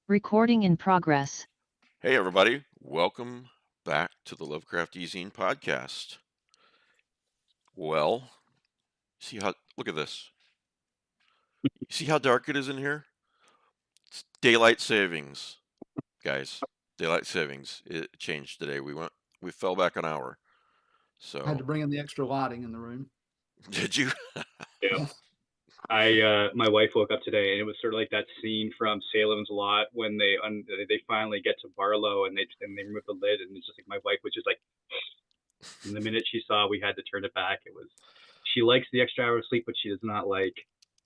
Recording in progress. Hey, everybody. Welcome back to the Lovecraft Zine podcast. Well, look at this. You see how dark it is in here? It's daylight savings, guys. Daylight savings. It changed today. We fell back an hour. Had to So, bring in the extra lighting in the room. did you? Yeah. My wife woke up today and it was sort of like that scene from Salem's Lot when they finally get to Barlow and they remove the lid, and it's just like my wife was just like, and the minute she saw we had to turn it back, she likes the extra hour of sleep, but she does not like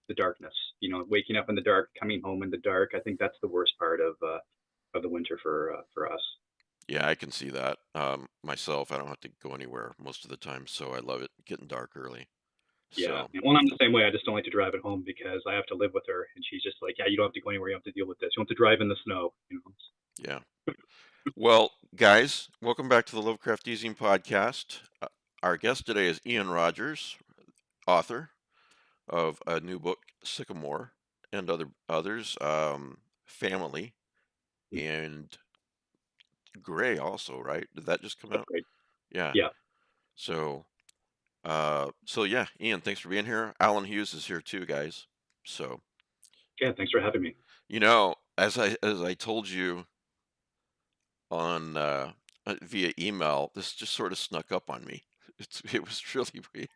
the darkness. Waking up in the dark, coming home in the dark. I think that's the worst part of the winter for us. Yeah, I can see that. Myself, I don't have to go anywhere most of the time, so I love it getting dark early. Yeah. So, Well, I'm the same way. I just don't like to drive it home because I have to live with her, and she's just like, yeah, you don't have to go anywhere. You don't have to deal with this. You don't have to drive in the snow. yeah. Well, guys, welcome back to the Lovecraft Zine podcast. Our guest today is Ian Rogers, author of a new book, Sycamore, and others, Family, and Gray also, right? Did that just come That's out? great. Yeah. Yeah. So, so yeah, Ian, thanks for being here. Alan Hughes is here too, guys. So, Yeah. Thanks for having me. as I told you on via email, this just sort of snuck up on me. It was really weird,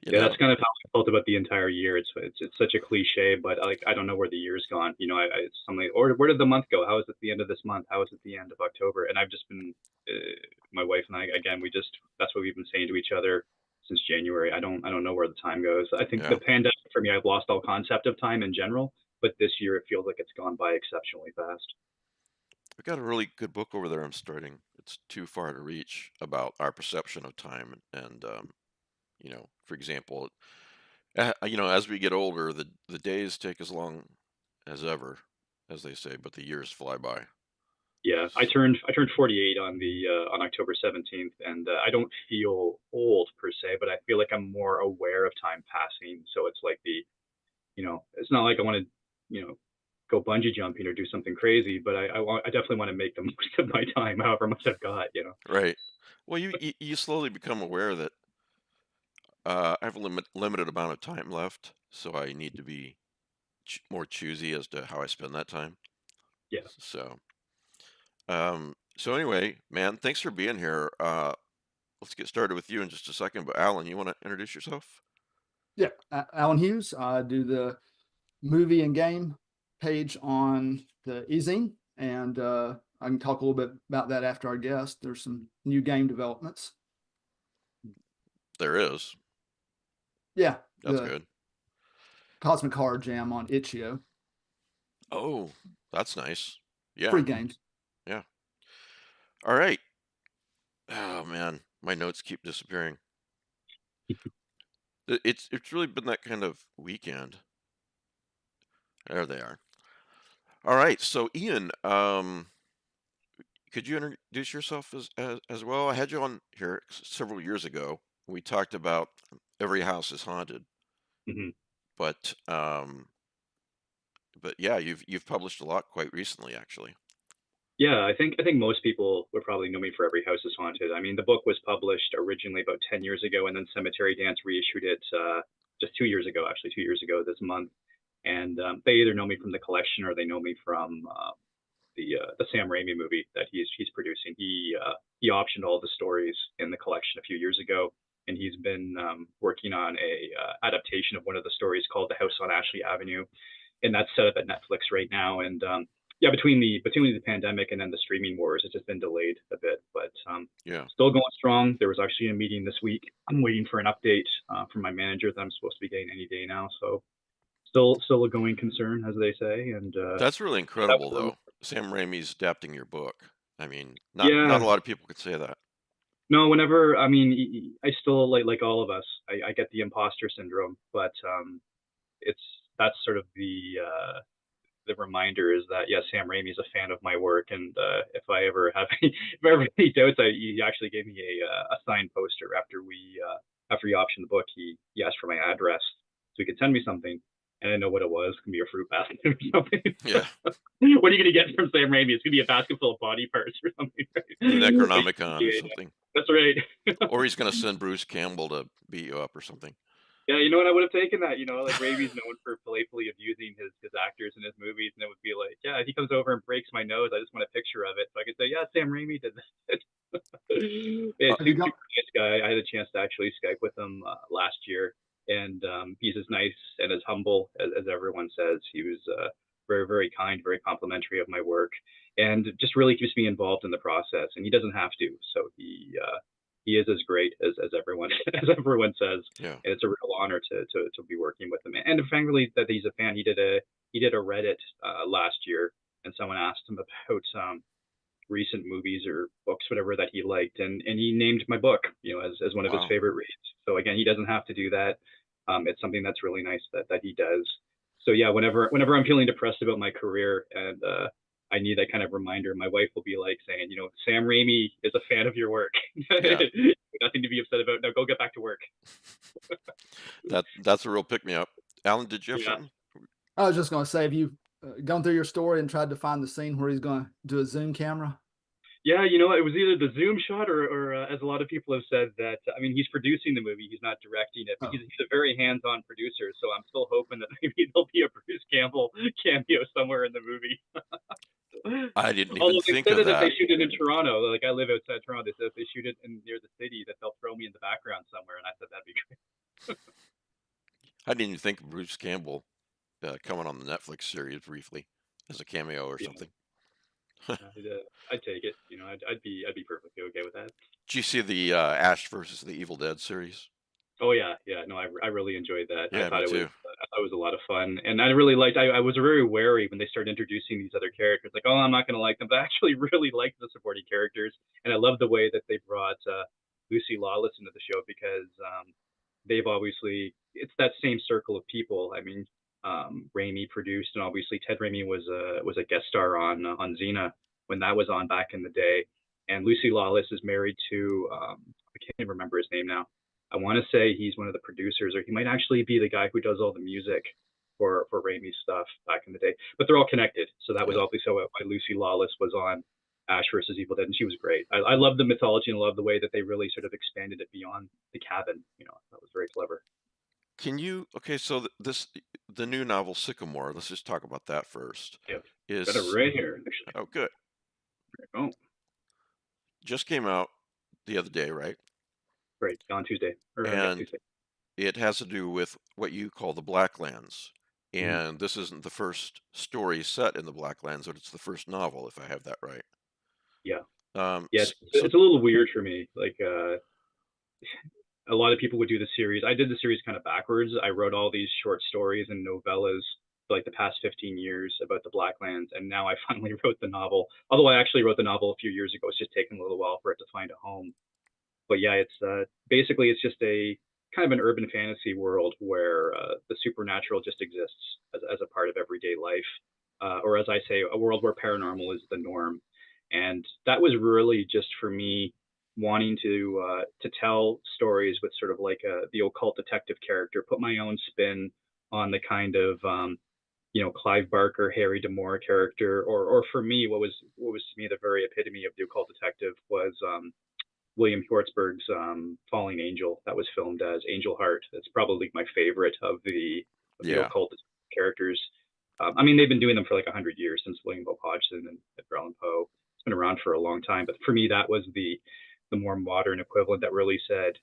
you Yeah, know. that's kind of how I felt about the entire year. It's such a cliche, but I don't know where the year's gone. It's something. Or where did the month go? How is it the end of this month? How is it the end of October? And I've just been, my wife and I, again, that's what we've been saying to each other since January. I don't know where the time goes. I think the Yeah. pandemic for me, I've lost all concept of time in general, but this year it feels like it's gone by exceptionally fast. We got a really good book over there I'm starting. It's Too Far to Reach about our perception of time. And for example, as we get older, the days take as long as ever, as they say, but the years fly by. Yeah, I turned 48 on October 17th, and I don't feel old per se, but I feel like I'm more aware of time passing. So it's like it's not like I want to, go bungee jumping or do something crazy, but I definitely want to make the most of my time, however much I've got. Right. Well, you slowly become aware that I have a limited amount of time left, so I need to be more choosy as to how I spend that time. Yeah. So anyway, man, thanks for being here. Let's get started with you in just a second. But Alan, you want to introduce yourself? Yeah, Alan Hughes. I do the movie and game page on the ezine, and I can talk a little bit about that after our guest. There's some new game developments. There is. Yeah, That's the good. Cosmic Horror Jam on Itch.io. Oh, that's nice. Yeah, Free games. yeah. All right. Oh man, my notes keep disappearing. It's really been that kind of weekend. There they are. All right. So Ian, could you introduce yourself as well? I had you on here several years ago. We talked about Every House is Haunted, Hmm. but yeah, you've published a lot quite recently, actually. Yeah, I think most people would probably know me for Every House is Haunted. I mean, the book was published originally about 10 years ago, and then Cemetery Dance reissued it just 2 years ago, actually 2 years ago this month. And they either know me from the collection or they know me from the Sam Raimi movie that he's producing. He optioned all the stories in the collection a few years ago, and he's been working on a adaptation of one of the stories called The House on Ashley Avenue, and that's set up at Netflix right now. And yeah, between the pandemic and then the streaming wars, it's just been delayed a bit, but Yeah. still going strong. There was actually a meeting this week. I'm waiting for an update from my manager that I'm supposed to be getting any day now. So still a going concern, as they say. And That's really incredible, though. Sam Raimi's adapting your book. I mean, not a yeah, lot of people could say that. no, whenever I mean, I still like all of us. I get the imposter syndrome, but it's that's sort of the reminder is that yes, Sam Raimi is a fan of my work, and if I ever have if I ever any doubts, he actually gave me a signed poster after he optioned the book. He asked for my address so he could send me something, and I didn't know what it was. It could be a fruit basket or something. Yeah. What are you going to get from Sam Raimi? It's going to be a basket full of body parts or something. Right? The Necronomicon or something. That's right. Or he's going to send Bruce Campbell to beat you up or something. Yeah, you know what? I would have taken that. Like Raimi's known for playfully abusing his actors in his movies, and it would be like, yeah, if he comes over and breaks my nose, I just want a picture of it, so I could say, yeah, Sam Raimi did this. Yeah, Have you super got- nice guy. I had a chance to actually Skype with him last year, and he's as nice and as humble as everyone says. He was very, very kind, very complimentary of my work, and just really keeps me involved in the process. And he doesn't have to, so he is as great as everyone as everyone says. Yeah. And it's a real honor to be working with him. And frankly, that he's a fan. He did a Reddit last year, and someone asked him about recent movies or books, whatever that he liked, and he named my book, as one of his favorite reads. So again, he doesn't have to do that. It's something that's really nice that he does. So yeah, whenever I'm feeling depressed about my career and I need that kind of reminder, my wife will be like saying, Sam Raimi is a fan of your work. Yeah. Nothing to be upset about. Now go get back to work. That's a real pick me up. Alan, did you have something? I was just going to say, have you gone through your story and tried to find the scene where he's going to do a zoom camera? Yeah, it was either the zoom shot or as a lot of people have said that, he's producing the movie, he's not directing it, but he's a very hands-on producer, so I'm still hoping that maybe there'll be a Bruce Campbell cameo somewhere in the movie. I didn't even think of that. that. They shoot it in Toronto. Like, I live outside Toronto. They said if they shoot it near the city, that they'll throw me in the background somewhere, and I said that'd be great. I didn't even think of Bruce Campbell coming on the Netflix series briefly as a cameo or something. I'd take it. I'd be perfectly okay with that. Did you see the Ash versus the Evil Dead series? Oh yeah. No, I really enjoyed that. Yeah, I thought me too. I thought it was a lot of fun, and I really liked. I was very wary when they started introducing these other characters. Like, oh, I'm not going to like them, but I actually really liked the supporting characters, and I love the way that they brought Lucy Lawless into the show because they've obviously it's that same circle of people. Raimi produced, and obviously Ted Raimi was a guest star on Xena when that was on back in the day. And Lucy Lawless is married to I can't even remember his name now. I want to say he's one of the producers, or he might actually be the guy who does all the music for Raimi's stuff back in the day. But they're all connected, so that was obviously why Lucy Lawless was on Ash versus Evil Dead, and she was great. I love the mythology and love the way that they really sort of expanded it beyond the cabin. That was very clever. Can you? Okay, so the new novel Sycamore. Let's just talk about that first. Yeah, is got it right here. Actually. Oh, good. Oh, just came out the other day, right? Right, on Tuesday. And Tuesday. it has to do with what you call the Blacklands. And this isn't the first story set in the Blacklands, but it's the first novel, if I have that right. Yeah. It's a little weird for me. Like, a lot of people would do the series. I did the series kind of backwards. I wrote all these short stories and novellas for like the past 15 years about the Blacklands, and now I finally wrote the novel. Although I actually wrote the novel a few years ago. It's just taken a little while for it to find a home. But yeah, it's basically it's just a kind of an urban fantasy world where the supernatural just exists as a part of everyday life, or as I say, a world where paranormal is the norm. And that was really just for me wanting to tell stories with sort of like the occult detective character, put my own spin on the kind of Clive Barker, Harry D'Amour character, or for me, what was to me the very epitome of the occult detective was William Schwartzberg's Falling Angel, that was filmed as Angel Heart. That's probably my favorite of the occult characters. They've been doing them for like 100 years, since William Bob Hodgson and Edgar Allan Poe. It's been around for a long time, but for me, that was the more modern equivalent that really said,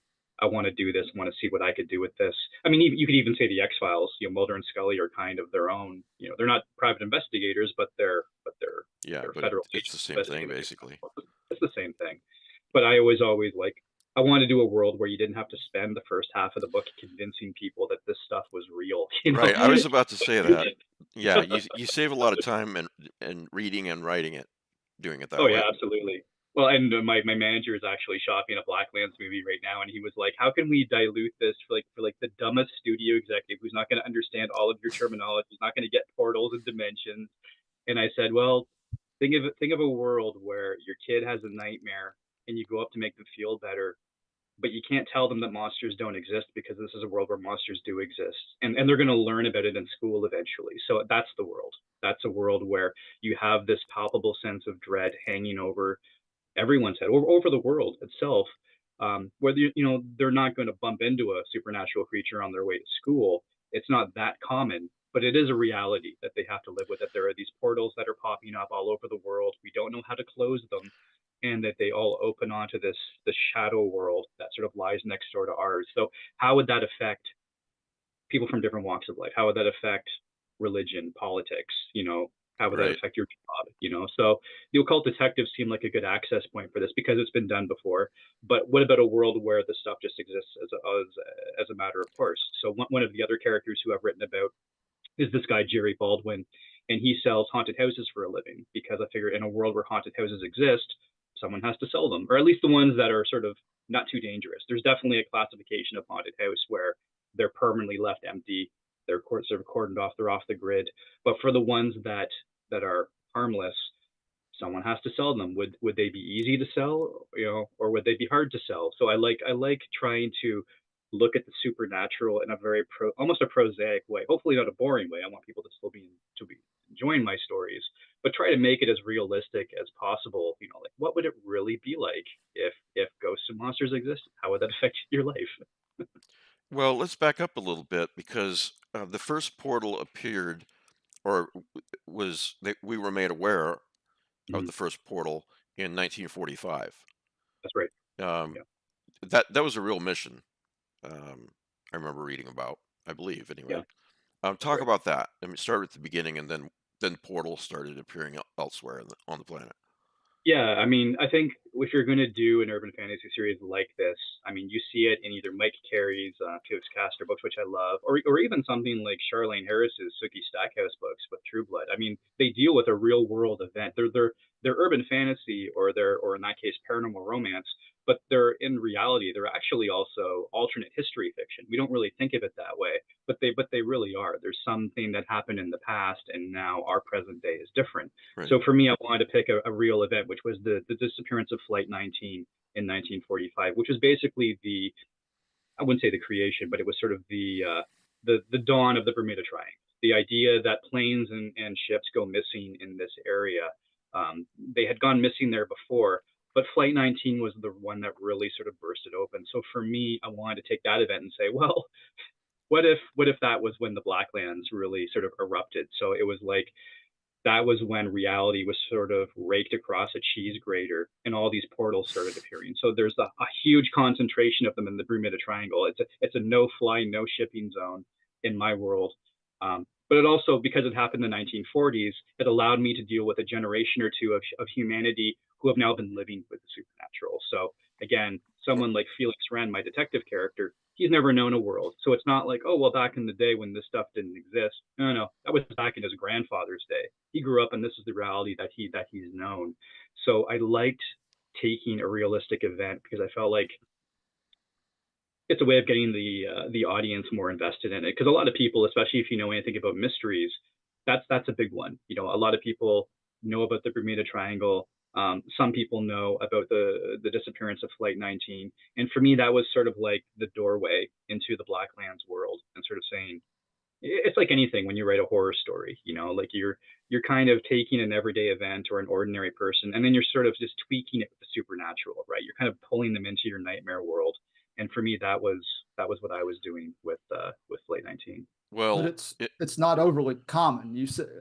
I want to do this. I want to see what I could do with this. You could even say the X-Files. Mulder and Scully are kind of their own. They're not private investigators, but they're federal. It's the same thing, basically. It's the same thing. But I always I want to do a world where you didn't have to spend the first half of the book convincing people that this stuff was real. Right. I was about to say that. Yeah, you save a lot of time and reading and writing it, doing it that way. Oh yeah, absolutely. Well, and my manager is actually shopping a Blacklands movie right now, and he was like, "How can we dilute this for the dumbest studio executive who's not going to understand all of your terminology, who's not going to get portals and dimensions?" And I said, "Well, think of a world where your kid has a nightmare, and you go up to make them feel better. but you can't tell them that monsters don't exist because this is a world where monsters do exist. And they're going to learn about it in school eventually. So that's the world. That's a world where you have this palpable sense of dread hanging over everyone's head, or over the world itself. Whether they're not going to bump into a supernatural creature on their way to school. It's not that common, but it is a reality that they have to live with. That there are these portals that are popping up all over the world. We don't know how to close them, and that they all open onto this shadow world that sort of lies next door to ours. So how would that affect people from different walks of life? How would that affect religion, politics? How would that affect your job? So the occult detectives seem like a good access point for this because it's been done before. But what about a world where the stuff just exists as a matter of course? So one of the other characters who I've written about is this guy Jerry Baldwin, and he sells haunted houses for a living because I figure in a world where haunted houses exist, someone has to sell them, or at least the ones that are sort of not too dangerous. There's definitely a classification of haunted house where they're permanently left empty, they're sort of cordoned off, they're off the grid. But for the ones that are harmless, someone has to sell them. Would they be easy to sell, or would they be hard to sell? So I like trying to look at the supernatural in a very almost a prosaic way. Hopefully not a boring way. I want people to still be enjoying my stories, but try to make it as realistic as possible. Like what would it really be like if ghosts and monsters exist? How would that affect your life? Well, let's back up a little bit because the first portal appeared, or we were made aware of the first portal in 1945. That's right. Um, that was a real mission. I remember reading about, I believe, anyway. Talk about that. I mean, start at the beginning, and then portals started appearing elsewhere on the planet. Yeah, I mean, I think if you're going to do an urban fantasy series like this, I mean, you see it in either Mike Carey's Felix Castor books, which I love, or even something like Charlene Harris's Sookie Stackhouse books with True Blood. I mean, they deal with a real world event. They're urban fantasy, or in that case, paranormal romance, but they're in reality. They're actually also alternate history fiction. We don't really think of it that way, but they really are. There's something that happened in the past, and now our present day is different. Right. So for me, I wanted to pick a real event, which was the disappearance of Flight 19 in 1945, which was basically I wouldn't say the creation, but it was sort of the dawn of the Bermuda Triangle. The idea that planes and ships go missing in this area. They had gone missing there before, but Flight 19 was the one that really sort of burst it open. So for me, I wanted to take that event and say, well, what if that was when the Blacklands really sort of erupted? So it was like that was when reality was sort of raked across a cheese grater and all these portals started appearing. So there's a huge concentration of them in the Bermuda Triangle. It's a no-fly, no-shipping zone in my world. But it also, because it happened in the 1940s, it allowed me to deal with a generation or two of humanity who have now been living with the supernatural. So again, someone like Felix Wren, my detective character, he's never known a world. So it's not like, oh, well, back in the day when this stuff didn't exist. No, that was back in his grandfather's day. He grew up and this is the reality that he's known. So I liked taking a realistic event because I felt like it's a way of getting the audience more invested in it. Because a lot of people, especially if you know anything about mysteries, that's a big one. A lot of people know about the Bermuda Triangle. Some people know about the disappearance of Flight 19. And for me, that was sort of like the doorway into the Blacklands world, and sort of saying, it's like anything when you write a horror story, like you're kind of taking an everyday event or an ordinary person, and then you're sort of just tweaking it with the supernatural, right? You're kind of pulling them into your nightmare world. And for me, that was what I was doing with Flight 19. Well, but it's not overly common.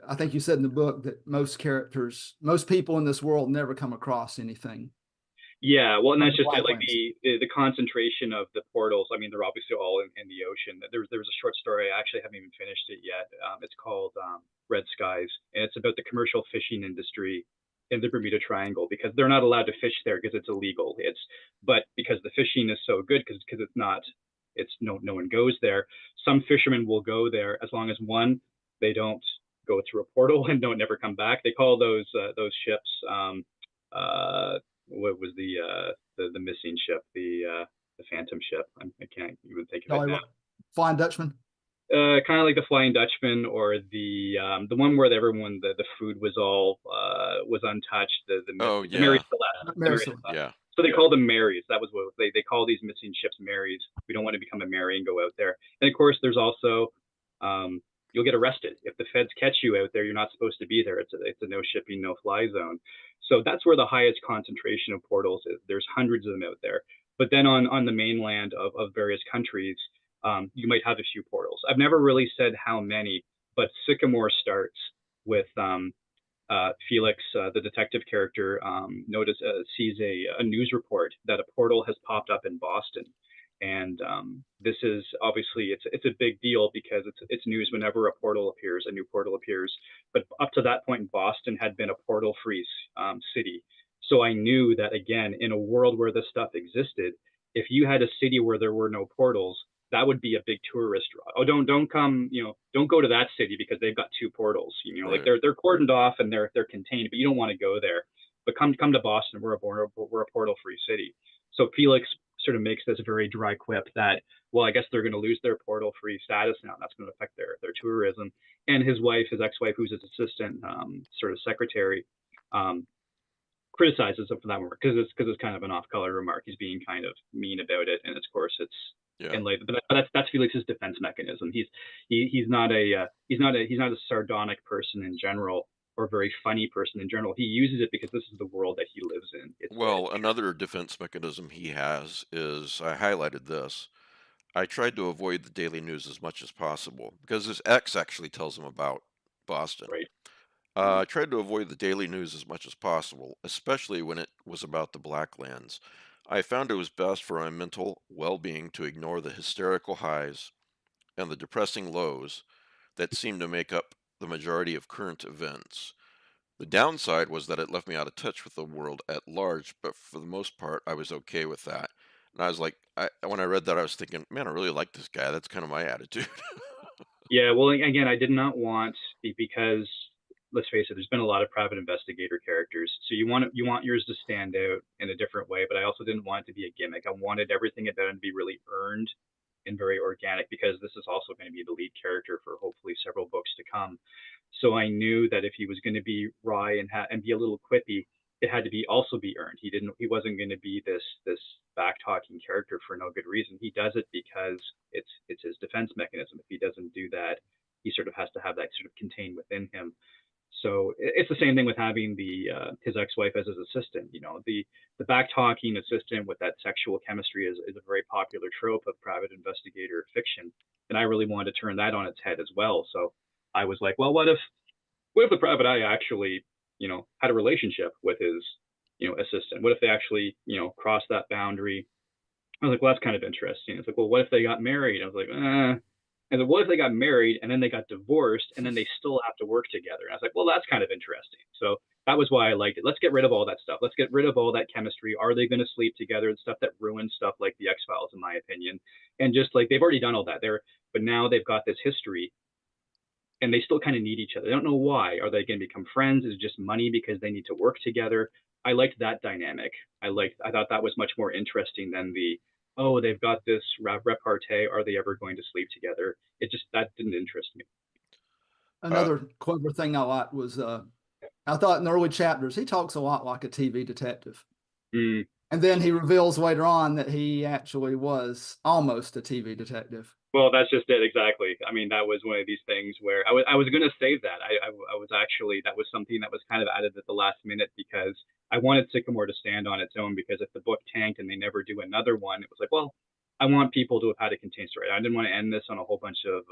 I think you said in the book that most people in this world never come across anything. Yeah, well, and that's just it, like the concentration of the portals. I mean, they're obviously all in the ocean. There was a short story, I actually haven't even finished it yet. It's called Red Skies, and it's about the commercial fishing industry in the Bermuda Triangle, because they're not allowed to fish there because it's illegal. But because the fishing is so good, because no one goes there. Some fishermen will go there as long as, one, they don't go through a portal and don't never come back. They call those ships what was the missing ship, the Phantom ship. I can't even think of it now. Flying Dutchman. Kind of like the Flying Dutchman, or the one where the food was all was untouched. The Mary Celeste. Yeah. So they call them Marys. That was what they call these missing ships Marys. We don't want to become a Mary and go out there. And of course, there's also you'll get arrested if the feds catch you out there. You're not supposed to be there. It's a no shipping, no fly zone. So that's where the highest concentration of portals is. There's hundreds of them out there. But then on the mainland of various countries, you might have a few portals. I've never really said how many, but Sycamore starts with Felix, the detective character, sees a news report that a portal has popped up in Boston, and this is obviously it's a big deal because it's news whenever a new portal appears. But up to that point, Boston had been a portal-free city, so I knew that again, in a world where this stuff existed, if you had a city where there were no portals, that would be a big tourist draw. Oh, don't come, don't go to that city because they've got 2 portals. Like they're cordoned off and they're contained, but you don't want to go there. But come to Boston, we're a portal-free city. So Felix sort of makes this very dry quip that, well, I guess they're going to lose their portal-free status now. And that's going to affect their tourism. And his ex-wife, who's his assistant, sort of secretary, criticizes him for that remark because it's kind of an off-color remark. He's being kind of mean about it, and of course it's. Yeah. And but that's Felix's defense mechanism. He's not a sardonic person in general or a very funny person in general. He uses it because this is the world that he lives in. Another defense mechanism he has is, I highlighted this, I tried to avoid the daily news as much as possible because his ex actually tells him about Boston. Right. I tried to avoid the daily news as much as possible, especially when it was about the Blacklands. I found it was best for my mental well-being to ignore the hysterical highs and the depressing lows that seemed to make up the majority of current events. The downside was that it left me out of touch with the world at large, but for the most part, I was okay with that. And I was like, when I read that, I was thinking, man, I really like this guy. That's kind of my attitude. Yeah, well, again, I did not want, because let's face it, there's been a lot of private investigator characters. So you want yours to stand out in a different way, but I also didn't want it to be a gimmick. I wanted everything about him to be really earned and very organic, because this is also going to be the lead character for hopefully several books to come. So I knew that if he was going to be wry and be a little quippy, it had to also be earned. He wasn't going to be this back talking character for no good reason. He does it because it's his defense mechanism. If he doesn't do that, he sort of has to have that sort of contained within him. So it's the same thing with having his ex-wife as his assistant. The back talking assistant with that sexual chemistry is a very popular trope of private investigator fiction, and I really wanted to turn that on its head as well. So I was like, well, what if the private eye actually had a relationship with his assistant? What if they actually crossed that boundary? I was like, well, that's kind of interesting. It's like, well, what if they got married? I was like, And then what if they got married and then they got divorced and then they still have to work together? And I was like, well, that's kind of interesting. So that was why I liked it. Let's get rid of all that stuff. Let's get rid of all that chemistry. Are they going to sleep together and stuff that ruins stuff like the X-Files, in my opinion? And just like, they've already done all that there, but now they've got this history and they still kind of need each other. They don't know why. Are they going to become friends? Is it just money because they need to work together? I liked that dynamic. I thought that was much more interesting than they've got this repartee. Are they ever going to sleep together? That didn't interest me. Another clever thing I liked was I thought in the early chapters, he talks a lot like a TV detective. Mm. And then he reveals later on that he actually was almost a TV detective. Well, that's just it. Exactly. I mean, that was one of these things where I was going to save that. I was actually, that was something that was kind of added at the last minute because I wanted Sycamore to stand on its own, because if the book tanked and they never do another one, it was like, well, I want people to have had a contained story. I didn't want to end this on a whole bunch of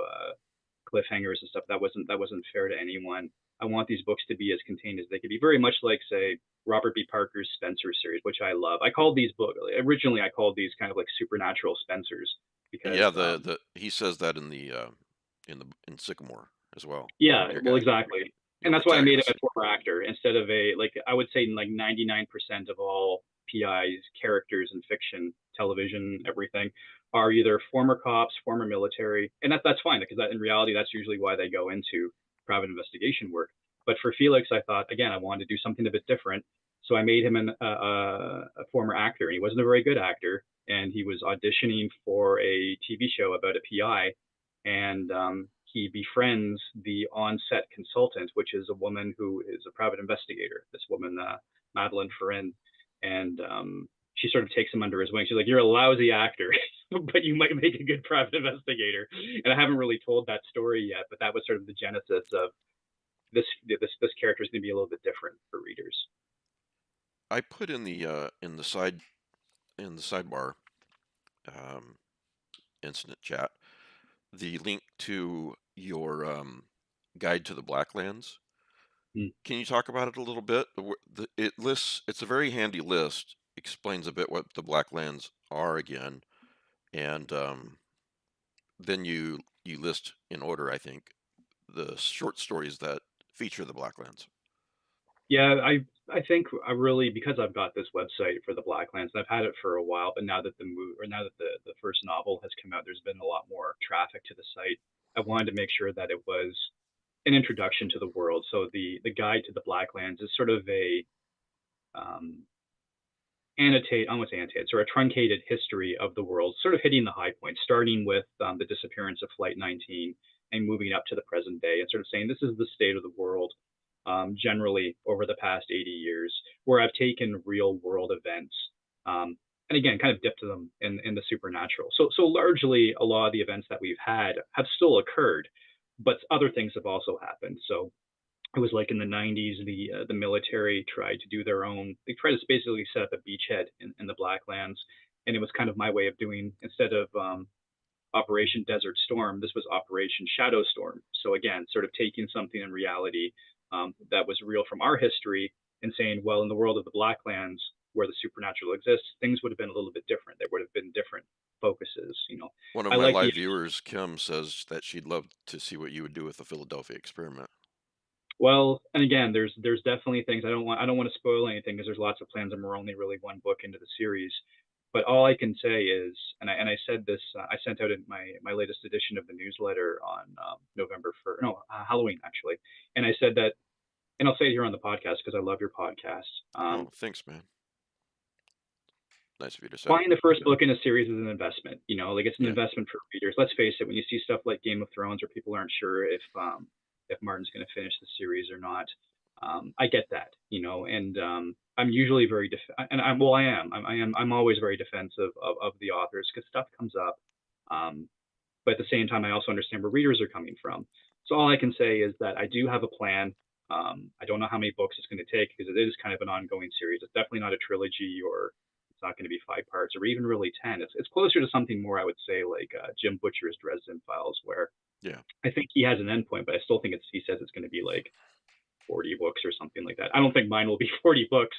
cliffhangers and stuff. That wasn't fair to anyone. I want these books to be as contained as they could be, very much like, say, Robert B. Parker's Spencer series, which I love. I called these books, originally I called these kind of like supernatural Spencers. Because, yeah, he says that in in Sycamore as well. Yeah, well, exactly. And that's why I made him a former actor instead of I would say like 99% of all PI's characters in fiction, television, everything are either former cops, former military, and that's fine, because in reality, that's usually why they go into private investigation work. But for Felix, I thought, again, I wanted to do something a bit different. So I made him a former actor, and he wasn't a very good actor, and he was auditioning for a TV show about a PI, and he befriends the on-set consultant, which is a woman who is a private investigator, this woman, Madeline Ferrin, and she sort of takes him under his wing. She's like, "You're a lousy actor, but you might make a good private investigator." And I haven't really told that story yet, but that was sort of the genesis of this character is going to be a little bit different for readers. I put in the sidebar um, incident chat the link to your guide to the Blacklands. Mm. Can you talk about it a little bit? It's a very handy list, explains a bit what the Blacklands are again, and then you list in order, I think, the short stories that feature the Blacklands. Yeah, I think I really, because I've got this website for the Blacklands, and I've had it for a while, but now that the first novel has come out, there's been a lot more traffic to the site. I wanted to make sure that it was an introduction to the world. So the guide to the Blacklands is sort of a um, I won't say annotate, or a truncated history of the world, sort of hitting the high points, starting with the disappearance of Flight 19 and moving up to the present day, and sort of saying this is the state of the world generally over the past 80 years, where I've taken real world events and again, kind of dipped them in the supernatural. So largely, a lot of the events that we've had have still occurred, but other things have also happened. So it was like in the 90s, the military tried to do their own. They tried to basically set up a beachhead in the Blacklands, and it was kind of my way of doing, instead of Operation Desert Storm, this was Operation Shadow Storm. So again, sort of taking something in reality that was real from our history and saying, well, in the world of the Blacklands, where the supernatural exists, things would have been a little bit different. There would have been different focuses. One of I my like live the viewers, Kim, says that she'd love to see what you would do with the Philadelphia experiment. Well, and again, there's definitely things I don't want to spoil anything because there's lots of plans and we're only really one book into the series. But all I can say is, and I said this, I sent out in my latest edition of the newsletter on November 1st, no, Halloween actually, and I said that, and I'll say it here on the podcast because I love your podcast. Oh, thanks, man. Nice of you to say. Buying the first book in a series is an investment. Like it's an Yeah. investment for readers. Let's face it, when you see stuff like Game of Thrones where people aren't sure if Martin's going to finish the series or not, I get that, and I'm usually very and I'm always very defensive of the authors because stuff comes up. But at the same time, I also understand where readers are coming from. So all I can say is that I do have a plan. I don't know how many books it's going to take because it is kind of an ongoing series. It's definitely not a trilogy, or it's not going to be 5 parts, or even really 10. It's closer to something more, I would say, like Jim Butcher's Dresden Files, where Yeah. I think he has an endpoint, but I still think he says it's going to be like 40 books or something like that. I don't think mine will be 40 books,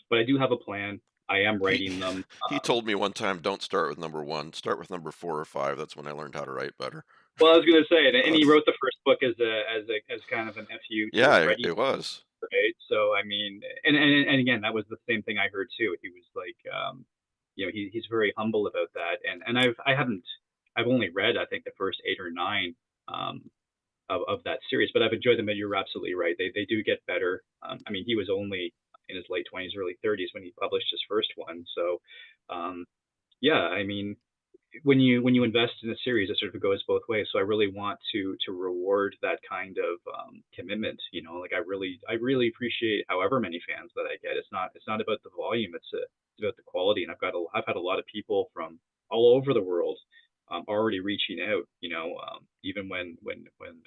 but I do have a plan. I am writing them. He told me one time, don't start with number 1, start with number 4 or 5. That's when I learned how to write better. Well, I was going to say, and he wrote the first book as kind of an FU. Yeah, it was. Right. So I mean, and again, that was the same thing I heard too. He was like, he's very humble about that. And I've only read, I think, the first 8 or 9 of that series, but I've enjoyed them. And you're absolutely right. They do get better. I mean, he was only in his late 20s, early 30s when he published his first one. So, yeah, I mean, when you invest in a series, it sort of goes both ways. So I really want to reward that kind of commitment. Like I really appreciate however many fans that I get. It's not about the volume. It's about the quality. And I've had a lot of people from all over the world already reaching out. Even when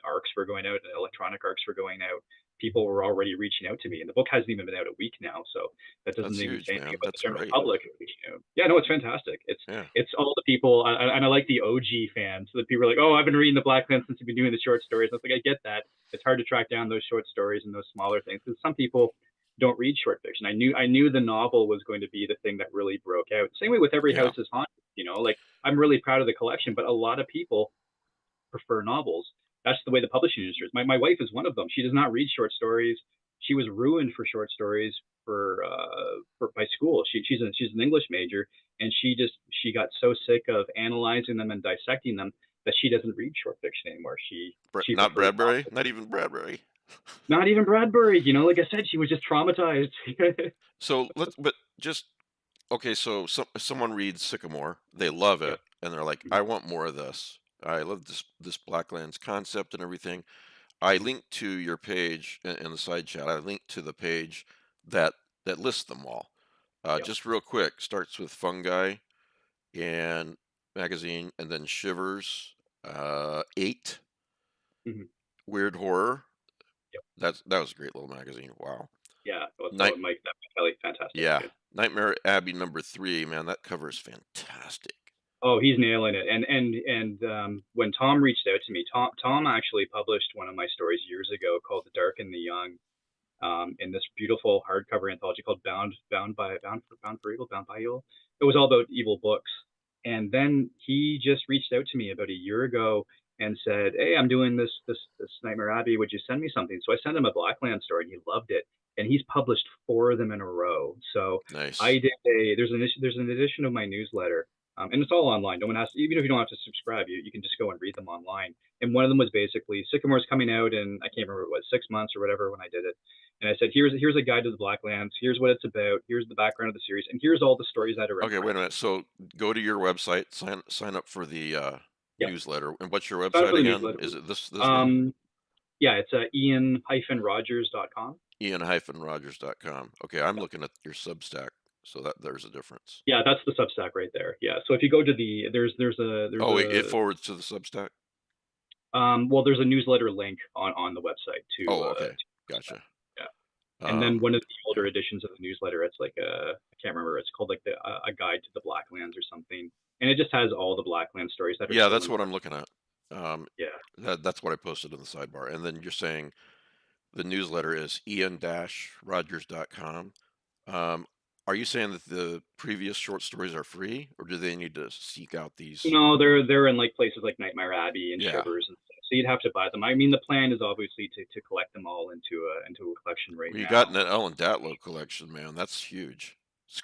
arcs were going out and electronic arcs were going out, people were already reaching out to me. And the book hasn't even been out a week now, so that doesn't That's even huge, say anything man. about That's the general great. public reaching out. Yeah, no, it's fantastic. It's all the people, and I like the OG fans. So that people are like, oh, I've been reading the Blacklands since you've been doing the short stories. And I was like, I get that. It's hard to track down those short stories and those smaller things because some people don't read short fiction. I knew the novel was going to be the thing that really broke out. Same way with Every House is Haunted. Like I'm really proud of the collection, but a lot of people prefer novels. That's the way the publishing industry is. My wife is one of them. She does not read short stories. She was ruined for short stories by school. She's an English major, and she got so sick of analyzing them and dissecting them that she doesn't read short fiction anymore. She not Bradbury, not even Bradbury. Not even Bradbury. Like I said, she was just traumatized. So okay. So someone reads Sycamore, they love it, and they're like, I want more of this. I love this Blacklands concept and everything. I linked to your page in the side chat. I linked to the page that lists them all. Yep. Just real quick, starts with Fungi and magazine, and then Shivers, 8, Mhm. Weird Horror. Yep. That was a great little magazine. Wow. Yeah. Night, So Mike Kelly, fantastic. yeah, Yeah. Nightmare Abbey #3. Man, that cover is fantastic. Oh, he's nailing it. And when Tom reached out to me, Tom actually published one of my stories years ago called The Dark and the Young, in this beautiful hardcover anthology called Bound for Evil, Bound by Evil. It was all about evil books. And then he just reached out to me about a year ago and said, "Hey, I'm doing this Nightmare Abbey. Would you send me something?" So I sent him a Blackland story, and he loved it. And he's published 4 of them in a row. So I Nice. did there's an edition of my newsletter, and it's all online. No one has to, even if you don't have to subscribe, you can just go and read them online. And one of them was basically Sycamore's coming out, and I can't remember what 6 months or whatever when I did it. And I said, here's a guide to the Blacklands. Here's what it's about. Here's the background of the series, and here's all the stories that are in Okay, wait a minute. So go to your website, sign up for the Yeah, newsletter. And what's your sign up website for the again? newsletter. Is it this name? Yeah, it's ian-rogers.com. Ian-Rogers.com. Okay, I'm looking at your Substack, so that there's a difference. Yeah, that's the Substack right there. Yeah, so if you go to the Oh, it forwards to the Substack. well, there's a newsletter link on the website to Oh, okay, gotcha. yeah. And then one of the older Yeah. editions of the newsletter, it's like I can't remember. It's called like a guide to the Blacklands or something, and it just has all the Blackland stories that are Yeah, still that's in. what I'm looking at. Yeah. That's what I posted in the sidebar. And then you're saying the newsletter is ian-rogers.com. Are you saying that the previous short stories are free, or do they need to seek out these? No, they're in like places like Nightmare Abbey and Yeah. Shivers and stuff. So you'd have to buy them. I mean, the plan is obviously to collect them all into a collection right Well, you now. got an Ellen Datlow collection, man. That's huge.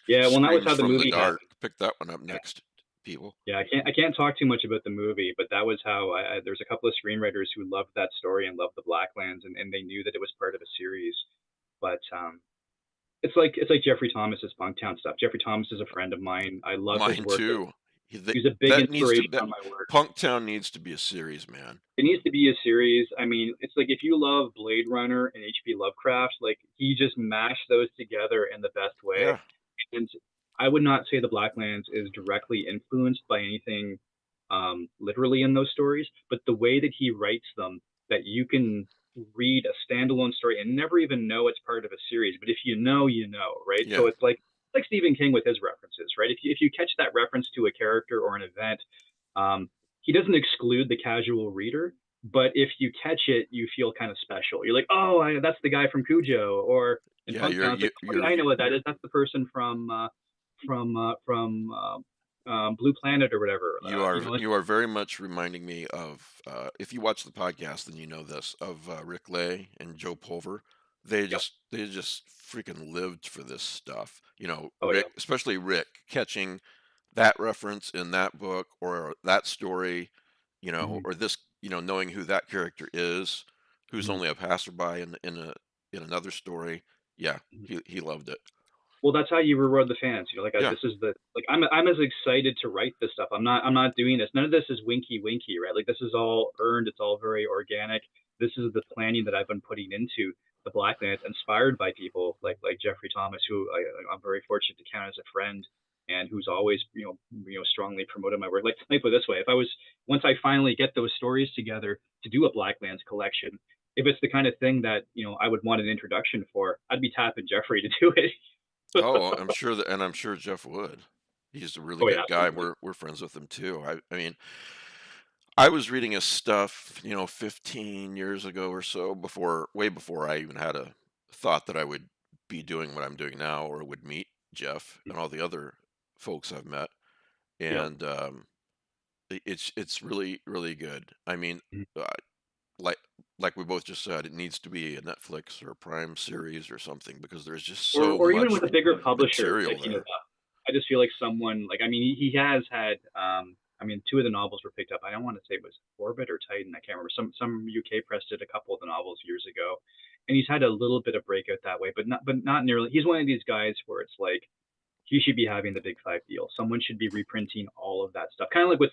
Yeah, well, that was Screams how the from the movie Dark. happened. Pick that one up next, people. Yeah, I can't talk too much about the movie, but that was how there's a couple of screenwriters who loved that story and loved the Blacklands, and they knew that it was part of a series. But it's like Jeffrey Thomas's Punktown stuff. Jeffrey Thomas is a friend of mine. I love his Mine work. too. He's a big inspiration on my work. Punktown needs to be a series, man. It needs to be a series. I mean, it's like if you love Blade Runner and H.P. Lovecraft, like he just mashed those together in the best way. Yeah. And I would not say the Blacklands is directly influenced by anything literally in those stories, but the way that he writes them, that you can read a standalone story and never even know it's part of a series. But if you know, right? Yeah. So it's like Stephen King with his references, right? If you catch that reference to a character or an event, he doesn't exclude the casual reader, but if you catch it, you feel kind of special. You're like, oh, that's the guy from Cujo, or in Punktown, I know what that is. That's the person from Blue Planet or whatever. You are very much reminding me of if you watch the podcast, then you know this of Rick Lay and Joe Pulver. They just freaking lived for this stuff. You know, Rick, especially Rick, catching that reference in that book or that story, you know, or this, you know, knowing who that character is, who's only a passerby in another story. Yeah, he loved it. Well, that's how you reward the fans. You know, like this is I'm as excited to write this stuff. I'm not doing this. None of this is winky, right? Like this is all earned. It's all very organic. This is the planning that I've been putting into the Blacklands, inspired by people like Jeffrey Thomas, who I'm very fortunate to count as a friend, and who's always strongly promoted my work. Like, let me put it this way: once I finally get those stories together to do a Blacklands collection, if it's the kind of thing that I would want an introduction for, I'd be tapping Jeffrey to do it. Oh, I'm sure Jeff would. He's a really good guy. We're friends with him too. I mean, I was reading his stuff, 15 years ago or so, way before I even had a thought that I would be doing what I'm doing now or would meet Jeff and all the other folks I've met. And it's really, really good. I mean, like we both just said, it needs to be a Netflix or a Prime series or something, because there's just so or much even with a bigger publisher. material there. I just feel like someone he has had. I mean, 2 of the novels were picked up. I don't want to say it was Orbit or Titan. I can't remember. Some UK press did a couple of the novels years ago, and he's had a little bit of breakout that way, but not nearly. He's one of these guys where it's like he should be having the big 5 deal. Someone should be reprinting all of that stuff, kind of like what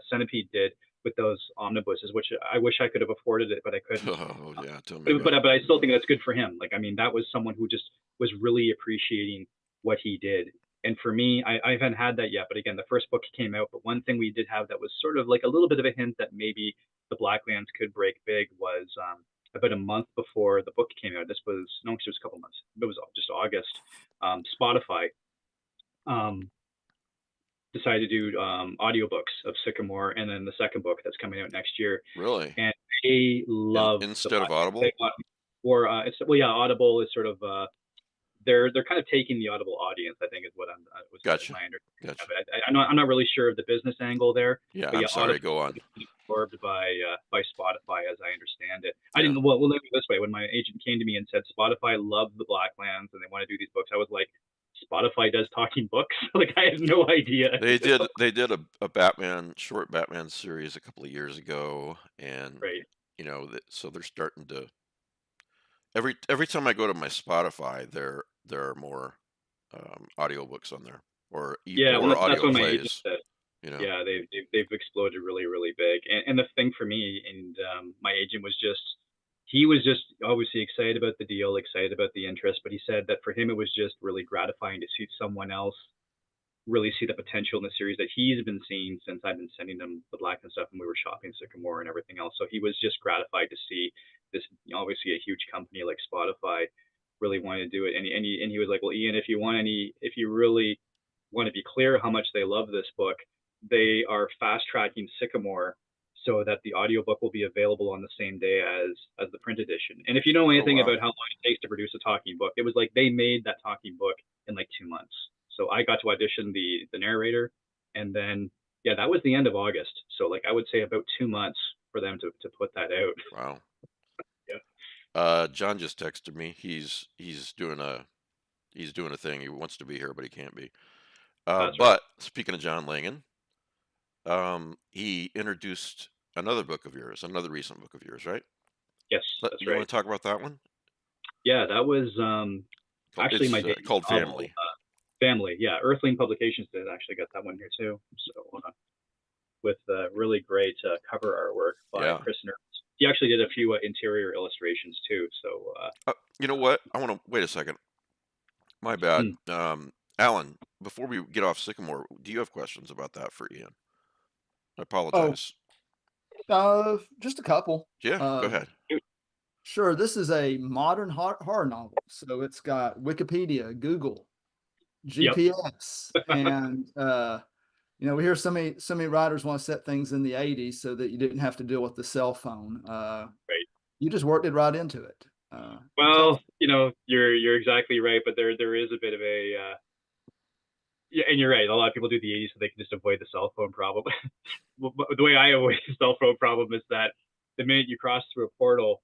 Centipede did with those omnibuses, which I wish I could have afforded it, but I couldn't. Oh yeah, tell me. But I still think that's good for him. Like, I mean, that was someone who just was really appreciating what he did. And for me, I haven't had that yet, but again, the first book came out. But one thing we did have that was sort of like a little bit of a hint that maybe the Blacklands could break big was about a month before the book came out. This was, no, it was a couple months. It was just August. Spotify decided to do audiobooks of Sycamore, and then the second book that's coming out next year. Really? And they love Instead of Audible? It's, well, yeah, Audible is sort of they're kind of taking the Audible audience, I think, is what was Gotcha. my understanding Gotcha. of it. I'm not really sure of the business angle there. Yeah, but I'm sorry. Audible Go on. is absorbed by Spotify, as I understand it. I Yeah. didn't. Well, let me put it this way: when my agent came to me and said Spotify loves the Blacklands and they want to do these books, I was like, Spotify does talking books? Like, I had no idea. They did a Batman short Batman series a couple of years ago, and Right. you know, so they're starting to every time I go to my Spotify, there are more audiobooks on there, or Yeah, more well, that's audio what my agent plays. said. You know, Yeah, they've exploded really, really big. And the thing for me, and my agent was just, he was just obviously excited about the deal, excited about the interest, but he said that for him it was just really gratifying to see someone else really see the potential in the series that he's been seeing since I've been sending him the Black and stuff, and we were shopping Sycamore and everything else. So he was just gratified to see this, obviously a huge company like Spotify really wanted to do it. And he was like, well, Ian, if you really want to be clear how much they love this book, they are fast tracking Sycamore so that the audiobook will be available on the same day as the print edition. And if you know anything wow. about how long it takes to produce a talking book, it was like they made that talking book in like 2 months. So I got to audition the narrator, and then yeah, that was the end of August. So like I would say about 2 months for them to put that out. Wow. Yeah. John just texted me. He's doing a thing. He wants to be here, but he can't be. That's But right. speaking of John Langan, he introduced another book of yours, another recent book of yours, right? Yes, that's You right. want to talk about that one? Yeah, that was actually my It's called novel, Family. Family, yeah. Earthling Publications did actually got that one here too. So with really great cover artwork by Yeah. Chris Nerds. He actually did a few interior illustrations too. So You know what? I want to wait a second. My bad. Alan, before we get off Sycamore, do you have questions about that for Ian? I apologize. Just a couple. Yeah, go ahead. Sure. This is a modern horror novel, so it's got Wikipedia, Google, Yep. GPS, and we hear so many writers want to set things in the 80s so that you didn't have to deal with the cell phone. Right. You just worked it right into it. Well, you're exactly right, but there is a bit of a yeah, and you're right. A lot of people do the 80s so they can just avoid the cell phone problem. The way I avoid the cell phone problem is that the minute you cross through a portal,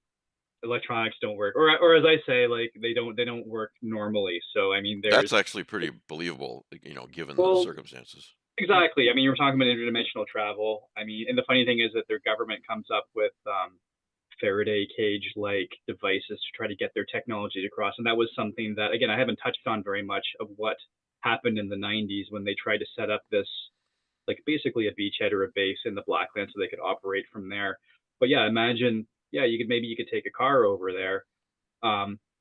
electronics don't work, or as I say, like they don't work normally. So I mean, That's actually pretty believable, given the circumstances. Exactly. I mean, you were talking about interdimensional travel. I mean, and the funny thing is that their government comes up with Faraday cage-like devices to try to get their technology across, and that was something that, again, I haven't touched on very much of what happened in the 90s when they tried to set up this, like basically a beachhead or a base in the Blacklands so they could operate from there. But yeah, imagine, yeah, you could take a car over there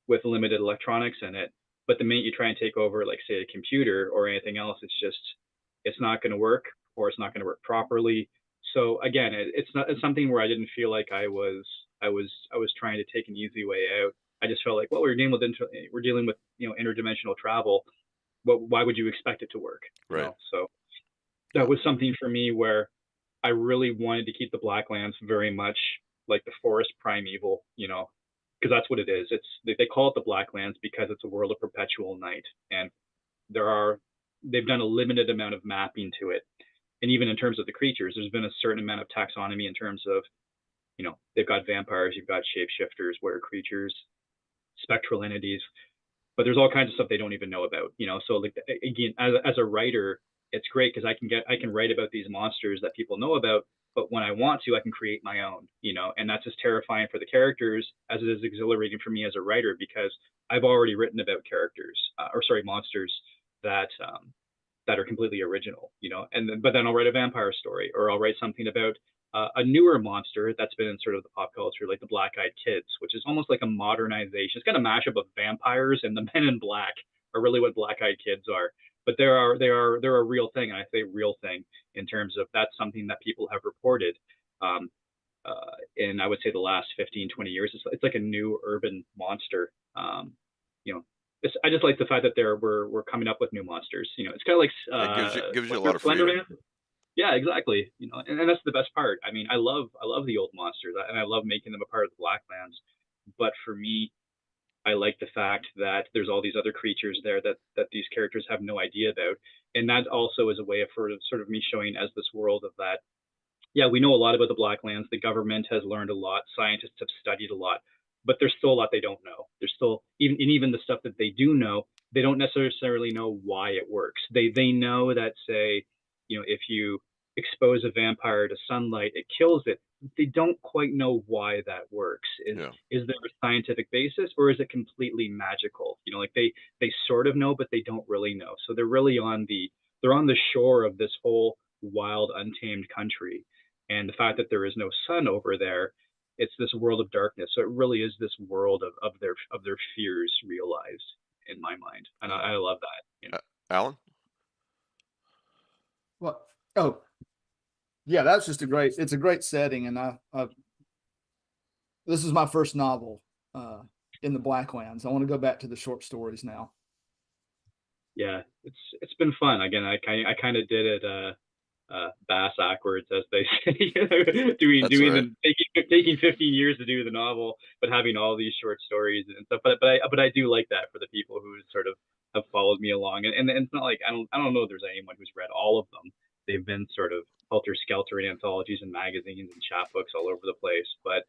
with limited electronics in it, but the minute you try and take over, like say a computer or anything else, it's not going to work, or it's not going to work properly. So again, it's something where I didn't feel like I was trying to take an easy way out. I just felt like, well, we're dealing with interdimensional travel. Why would you expect it to work? Right. So that was something for me where I really wanted to keep the Blacklands very much like the forest primeval, because that's what it is. They call it the Blacklands because it's a world of perpetual night, and they've done a limited amount of mapping to it. And even in terms of the creatures, there's been a certain amount of taxonomy in terms of, they've got vampires, you've got shapeshifters, were creatures, spectral entities, but there's all kinds of stuff they don't even know about, So like, again, as a writer, it's great because I can write about these monsters that people know about, but when I want to, I can create my own, and that's as terrifying for the characters as it is exhilarating for me as a writer, because I've already written about monsters that are completely original, but then I'll write a vampire story, or I'll write something about a newer monster that's been in sort of the pop culture, like the Black-Eyed Kids, which is almost like a modernization. It's kind of a mashup of vampires and the Men in Black really what black-eyed kids are. But they're a real thing, and I say real thing in terms of that's something that people have reported. Um, in I would say the last 15, 20 years, it's like a new urban monster. You know, I just like the fact that we're coming up with new monsters. You know, it's kind of like It gives you a lot of freedom. Slenderman. Yeah, exactly. You know, and that's the best part. I mean, I love the old monsters, and I love making them a part of the Blacklands. But for me, I like the fact that there's all these other creatures there that these characters have no idea about, and that also is a way of sort of me showing as this world of that. Yeah, we know a lot about the Blacklands. The government has learned a lot. Scientists have studied a lot, but there's still a lot they don't know. There's still even the stuff that they do know, they don't necessarily know why it works. They know that, say, you know, if you expose a vampire to sunlight, it kills it. They don't quite know why that works. Is there a scientific basis, or is it completely magical? You know, like they sort of know, but they don't really know. So they're really on the shore of this whole wild, untamed country. And the fact that there is no sun over there, it's this world of darkness. So it really is this world of their fears realized in my mind, and I love that. You know? Alan? Well, oh, yeah, that's just it's a great setting, and this is my first novel in the Blacklands. I want to go back to the short stories now. Yeah, it's been fun. Again, I kind of did it bass backwards, as they say. Taking 15 years to do the novel, but having all these short stories and stuff. But I do like that for the people who sort of have followed me along. And it's not like I don't know if there's anyone who's read all of them. They've been sort of helter-skelter in anthologies and magazines and chapbooks all over the place. But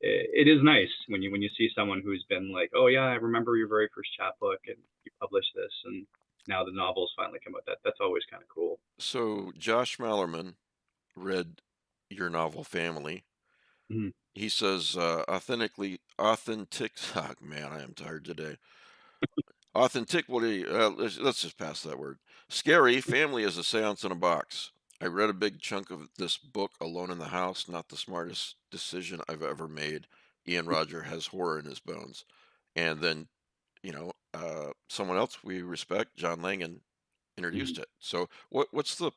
it is nice when you see someone who's been like, oh yeah, I remember your very first chapbook and you published this, and now the novels finally come out. That's always kind of cool. So Josh Mallerman read your novel Family. Mhm. He says authentic. Oh man, I am tired today. Authenticity. Let's just pass that word. Scary. Family is a seance in a box. I read a big chunk of this book alone in the house. Not the smartest decision I've ever made. Ian Roger has horror in his bones. And then, someone else we respect, John Langan, introduced it. So what's the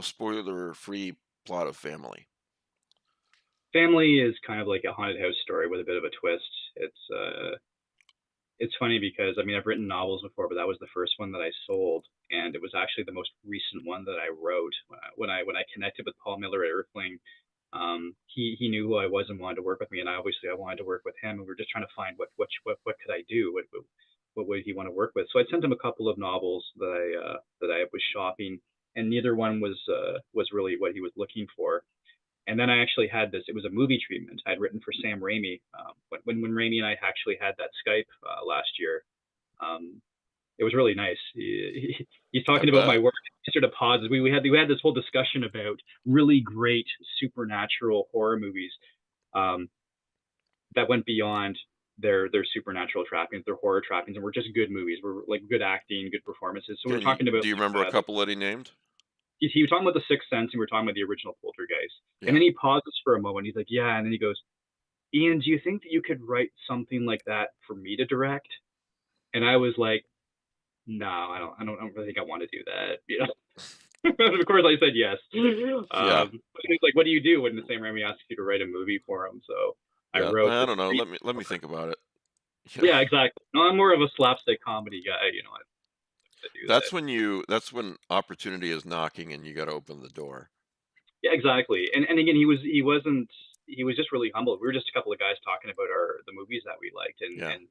spoiler-free plot of Family? Family is kind of like a haunted house story with a bit of a twist. It's funny because I mean I've written novels before, but that was the first one that I sold, and it was actually the most recent one that I wrote. When I connected with Paul Miller at Earthling, he knew who I was and wanted to work with me, and I wanted to work with him, and we were just trying to find what could I do, what would he want to work with. So I sent him a couple of novels that I was shopping, and neither one was really what he was looking for. And then I actually had this. It was a movie treatment I'd written for Sam Raimi. When Raimi and I actually had that Skype last year, it was really nice. He's talking about my work. He sort of pauses. We had this whole discussion about really great supernatural horror movies that went beyond their supernatural trappings, their horror trappings, and were just good movies. Were like good acting, good performances. So we're talking about. Do you remember a couple that he named? He was talking about The Sixth Sense, and we were talking about the original Poltergeist. Yeah. And then he pauses for a moment. He's like, yeah. And then he goes, Ian, do you think that you could write something like that for me to direct? And I was like, no, I don't really think I want to do that. You know? Of course I said yes. Yeah. But he's like, what do you do when the Sam Raimi asks you to write a movie for him? So I wrote. I don't know. Let me think about it. Yeah, exactly. No, I'm more of a slapstick comedy guy, you know. That's when opportunity is knocking and you got to open the door. Yeah, exactly. And again, he was just really humble. We were just a couple of guys talking about the movies that we liked, and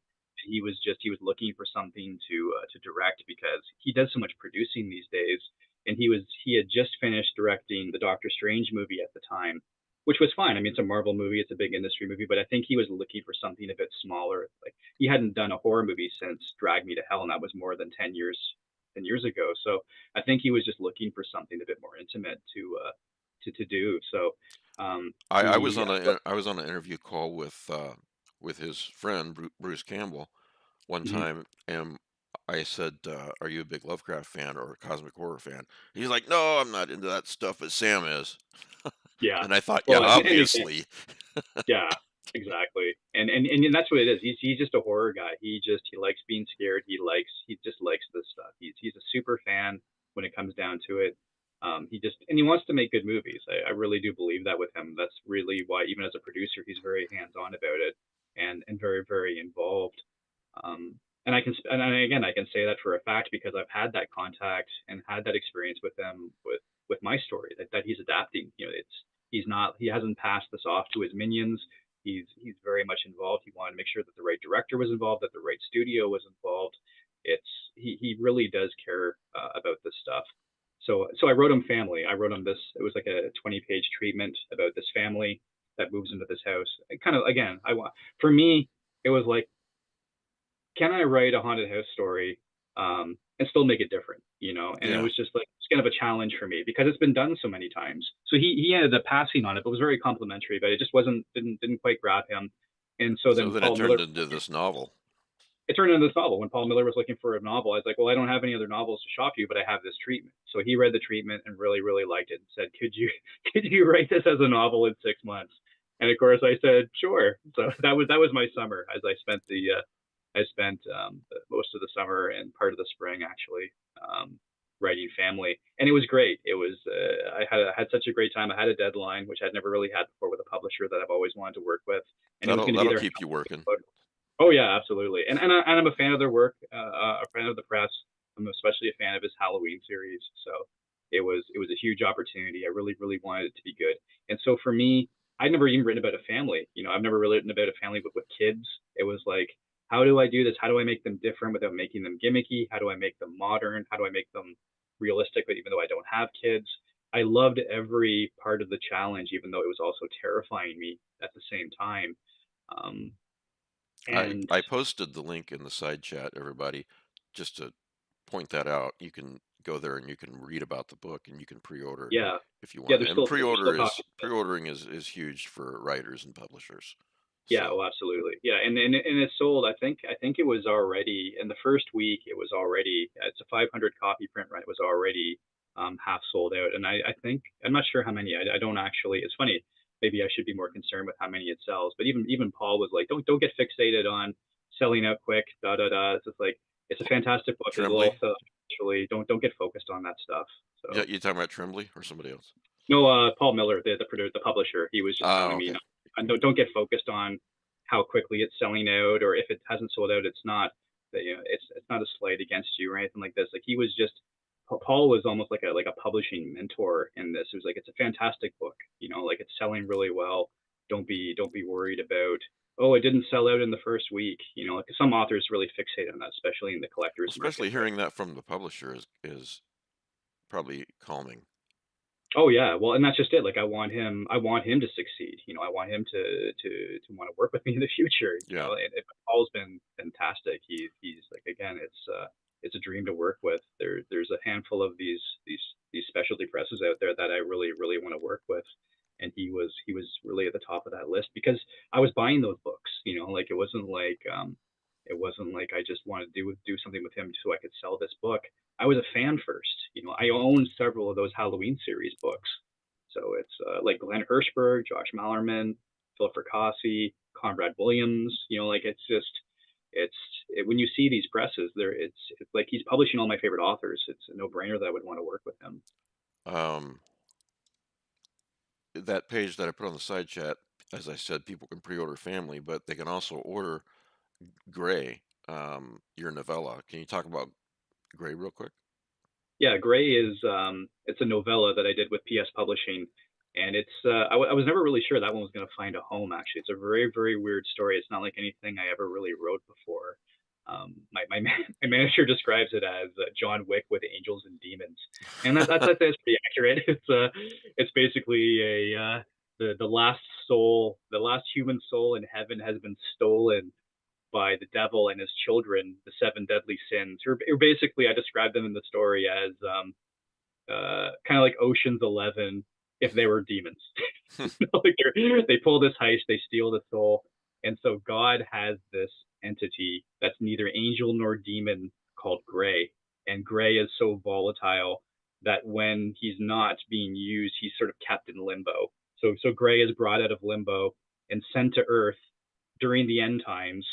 he was looking for something to direct because he does so much producing these days, and he had just finished directing the Doctor Strange movie at the time, which was fine. I mean, it's a Marvel movie, it's a big industry movie, but I think he was looking for something a bit smaller. Like he hadn't done a horror movie since Drag Me to Hell, and that was more than 10 years ago. So I think he was just looking for something a bit more intimate to do. So I was on an interview call with his friend Bruce Campbell one time, and I said, "Are you a big Lovecraft fan or a cosmic horror fan?" He's like, "No, I'm not into that stuff, but Sam is." Yeah. And I thought, yeah, obviously. Yeah. Exactly. And that's what it is. He's just a horror guy. He likes being scared. He just likes this stuff. He's a super fan when it comes down to it. He wants to make good movies. I really do believe that with him. That's really why, even as a producer, he's very hands-on about it and very, very involved. And again, I can say that for a fact because I've had that contact and had that experience with him with my story that he's adapting. He hasn't passed this off to his minions. He's very much involved. He wanted to make sure that the right director was involved, that the right studio was involved. He really does care about this stuff. So I wrote him family. I wrote him this. It was like a 20-page treatment about this family that moves into this house. For me, it was like, can I write a haunted house story and still make it different, And it was just like, it's kind of a challenge for me because it's been done so many times. So he ended up passing on it, but was very complimentary, but it just didn't quite grab him. And so then it Paul turned Miller, into this novel. it turned into this novel. When Paul Miller was looking for a novel, I was like, well, I don't have any other novels to shop you, but I have this treatment. So he read the treatment and really, really liked it and said, could you write this as a novel in 6 months? And of course I said, sure. So that was my summer as I spent most of the summer and part of the spring actually writing family, and it was great. It was I had such a great time. I had a deadline, which I'd never really had before with a publisher that I've always wanted to work with, and it was going to be That'll there. keep you working. Oh yeah, absolutely. And I'm a fan of their work, a fan of the press. I'm especially a fan of his Halloween series. So it was a huge opportunity. I really, really wanted it to be good. And so for me, I'd never even written about a family. I've never really written about a family, but with kids, it was like, how do I do this? How do I make them different without making them gimmicky? How do I make them modern? How do I make them realistic, but even though I don't have kids? I loved every part of the challenge, even though it was also terrifying me at the same time. And I posted the link in the side chat, everybody, just to point that out. You can go there and you can read about the book and you can pre-order yeah, if you yeah, want. they're And still talking. pre-ordering is huge for writers and publishers. Yeah, So, well, absolutely. Yeah, and it sold. I think it was already in the first week. It was already, it's a 500 copy print run. It was already half sold out. And I think I'm not sure how many. I don't actually. It's funny. Maybe I should be more concerned with how many it sells. But even Paul was like, don't get fixated on selling out quick. Da da da. It's just like, it's a fantastic book. Tremblay? Actually, don't get focused on that stuff. So yeah, you talking about Tremblay or somebody else? no, Paul Miller, the publisher, he was just telling me, Okay. don't get focused on how quickly it's selling out, or if it hasn't sold out, it's not that it's not a slight against you or anything like this. Like Paul was almost like a publishing mentor in this. It was like, it's a fantastic book, like it's selling really well. Don't be worried about, oh, it didn't sell out in the first week, like some authors really fixate on that, especially in the collector's Especially market. hearing that from the publisher is probably calming. Oh yeah, well, and that's just it. Like I want him to succeed. I want him to want to work with me in the future. Yeah. And Paul's been fantastic. He's like, again, it's a dream to work with. There's a handful of these specialty presses out there that I really really want to work with, and he was really at the top of that list because I was buying those books. Like it wasn't like I just wanted to do something with him so I could sell this book. I was a fan first. I own several of those Halloween series books. So it's like Glenn Hirschberg, Josh Mallerman, Philip Fracassi, Conrad Williams. Like when you see these presses, it's like he's publishing all my favorite authors. It's a no-brainer that I would want to work with him. That page that I put on the side chat, as I said, people can pre-order Family, but they can also order Gray, your novella. Can you talk about Gray real quick? Yeah, Gray is it's a novella that I did with PS Publishing, and it's I was never really sure that one was going to find a home. Actually, it's a very very weird story. It's not like anything I ever really wrote before. My manager describes it as John Wick with angels and demons, and that's pretty accurate. It's basically the last human soul in heaven has been stolen by the devil and his children, the seven deadly sins. Or basically, I described them in the story as kind of like Ocean's 11 if they were demons. Like they pull this heist, they steal the soul, and so God has this entity that's neither angel nor demon called Gray, and Gray is so volatile that when he's not being used, he's sort of kept in limbo. So Gray is brought out of limbo and sent to Earth during the end times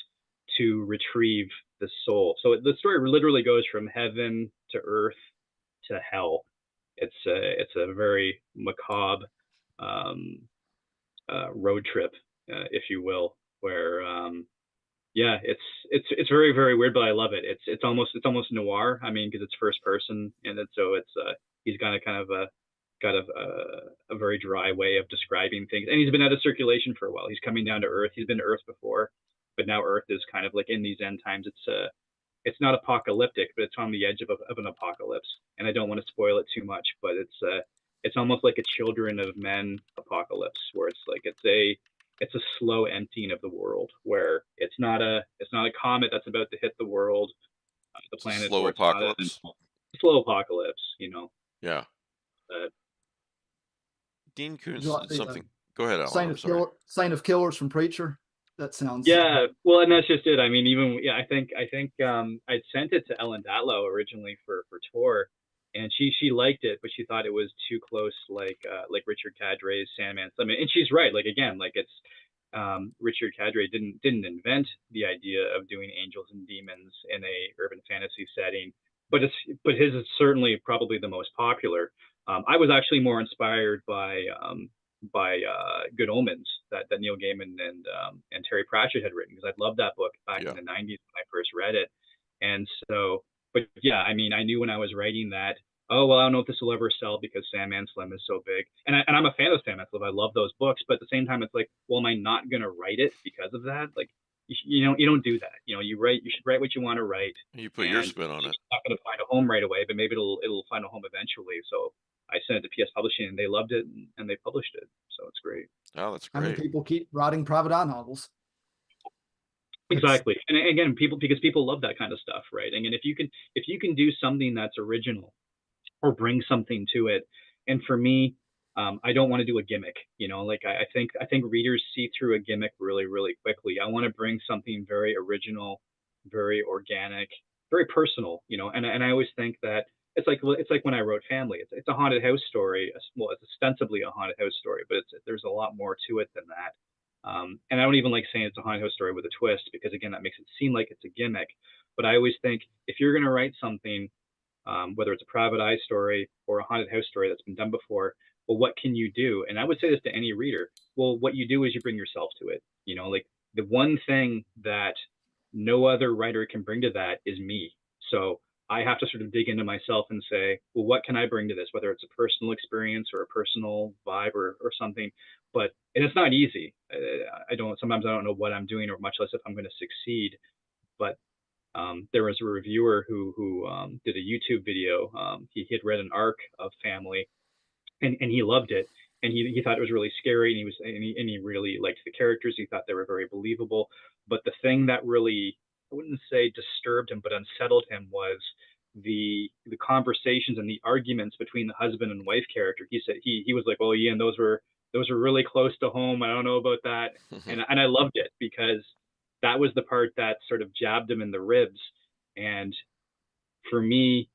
to retrieve the soul. So the story literally goes from heaven to Earth to hell. It's a very macabre road trip, if you will, where yeah, it's very very weird, but I love it. It's almost noir. I mean, because it's first person, and so it's he's got a kind of a very dry way of describing things, and he's been out of circulation for a while. He's coming down to Earth. He's been to Earth before, but now Earth is kind of like in these end times. It's not apocalyptic, but it's on the edge of an apocalypse. And I don't want to spoil it too much, but it's almost like a Children of Men apocalypse, where it's like it's a slow emptying of the world, where it's not a comet that's about to hit the world, the planet. Slow apocalypse. Slow apocalypse, you know. Yeah. Uh, Dean Koontz you like did the, something. Go ahead, Alan. I'm sorry. Saint of Killers from Preacher. That sounds. Yeah, well, and that's just it. I mean, even I think I'd sent it to Ellen Datlow originally for tour, and she liked it, but she thought it was too close, like Richard Cadre's Sandman. I mean, and she's right. Like again, like it's Richard Cadre didn't invent the idea of doing angels and demons in a urban fantasy setting, but his is certainly probably the most popular. I was actually more inspired by Good Omens that Neil Gaiman and Terry Pratchett had written, because I loved that book back in the 90s when I first read it. And so, but yeah, I mean, I knew when I was writing that, oh, well, I don't know if this will ever sell because Sandman Slim is so big. And I'm a fan of Sandman Slim. I love those books. But at the same time, it's like, well, am I not going to write it because of that? Like, you don't do that. You know, you should write what you want to write. You put your spin on it. It's not going to find a home right away, but maybe it'll find a home eventually. So I sent it to PS Publishing, and they loved it, and they published it. So it's great. Oh, that's How many great. people keep writing private eye novels? Exactly. And again, because people love that kind of stuff, right? And if you can do something that's original or bring something to it, and for me, I don't want to do a gimmick, you know, like I think readers see through a gimmick really, really quickly. I want to bring something very original, very organic, very personal, you know, and I always think that it's like when I wrote Family. It's a haunted house story. Well, it's ostensibly a haunted house story, but there's a lot more to it than that. And I don't even like saying it's a haunted house story with a twist, because again, that makes it seem like it's a gimmick. But I always think if you're going to write something, whether it's a private eye story or a haunted house story that's been done before, well, what can you do? And I would say this to any reader. Well, what you do is you bring yourself to it. You know, like the one thing that no other writer can bring to that is me. So I have to sort of dig into myself and say, well, what can I bring to this? Whether it's a personal experience or a personal vibe or something. And it's not easy. Sometimes I don't know what I'm doing, or much less if I'm going to succeed. But there was a reviewer who did a YouTube video. He had read an arc of Family, and he loved it. And he thought it was really scary, and he really liked the characters. He thought they were very believable. But the thing that really, I wouldn't say disturbed him, but unsettled him, was the conversations and the arguments between the husband and wife character. He said he was like, "Oh, Ian, those were really close to home. I don't know about that." And I loved it, because that was the part that sort of jabbed him in the ribs. And for me,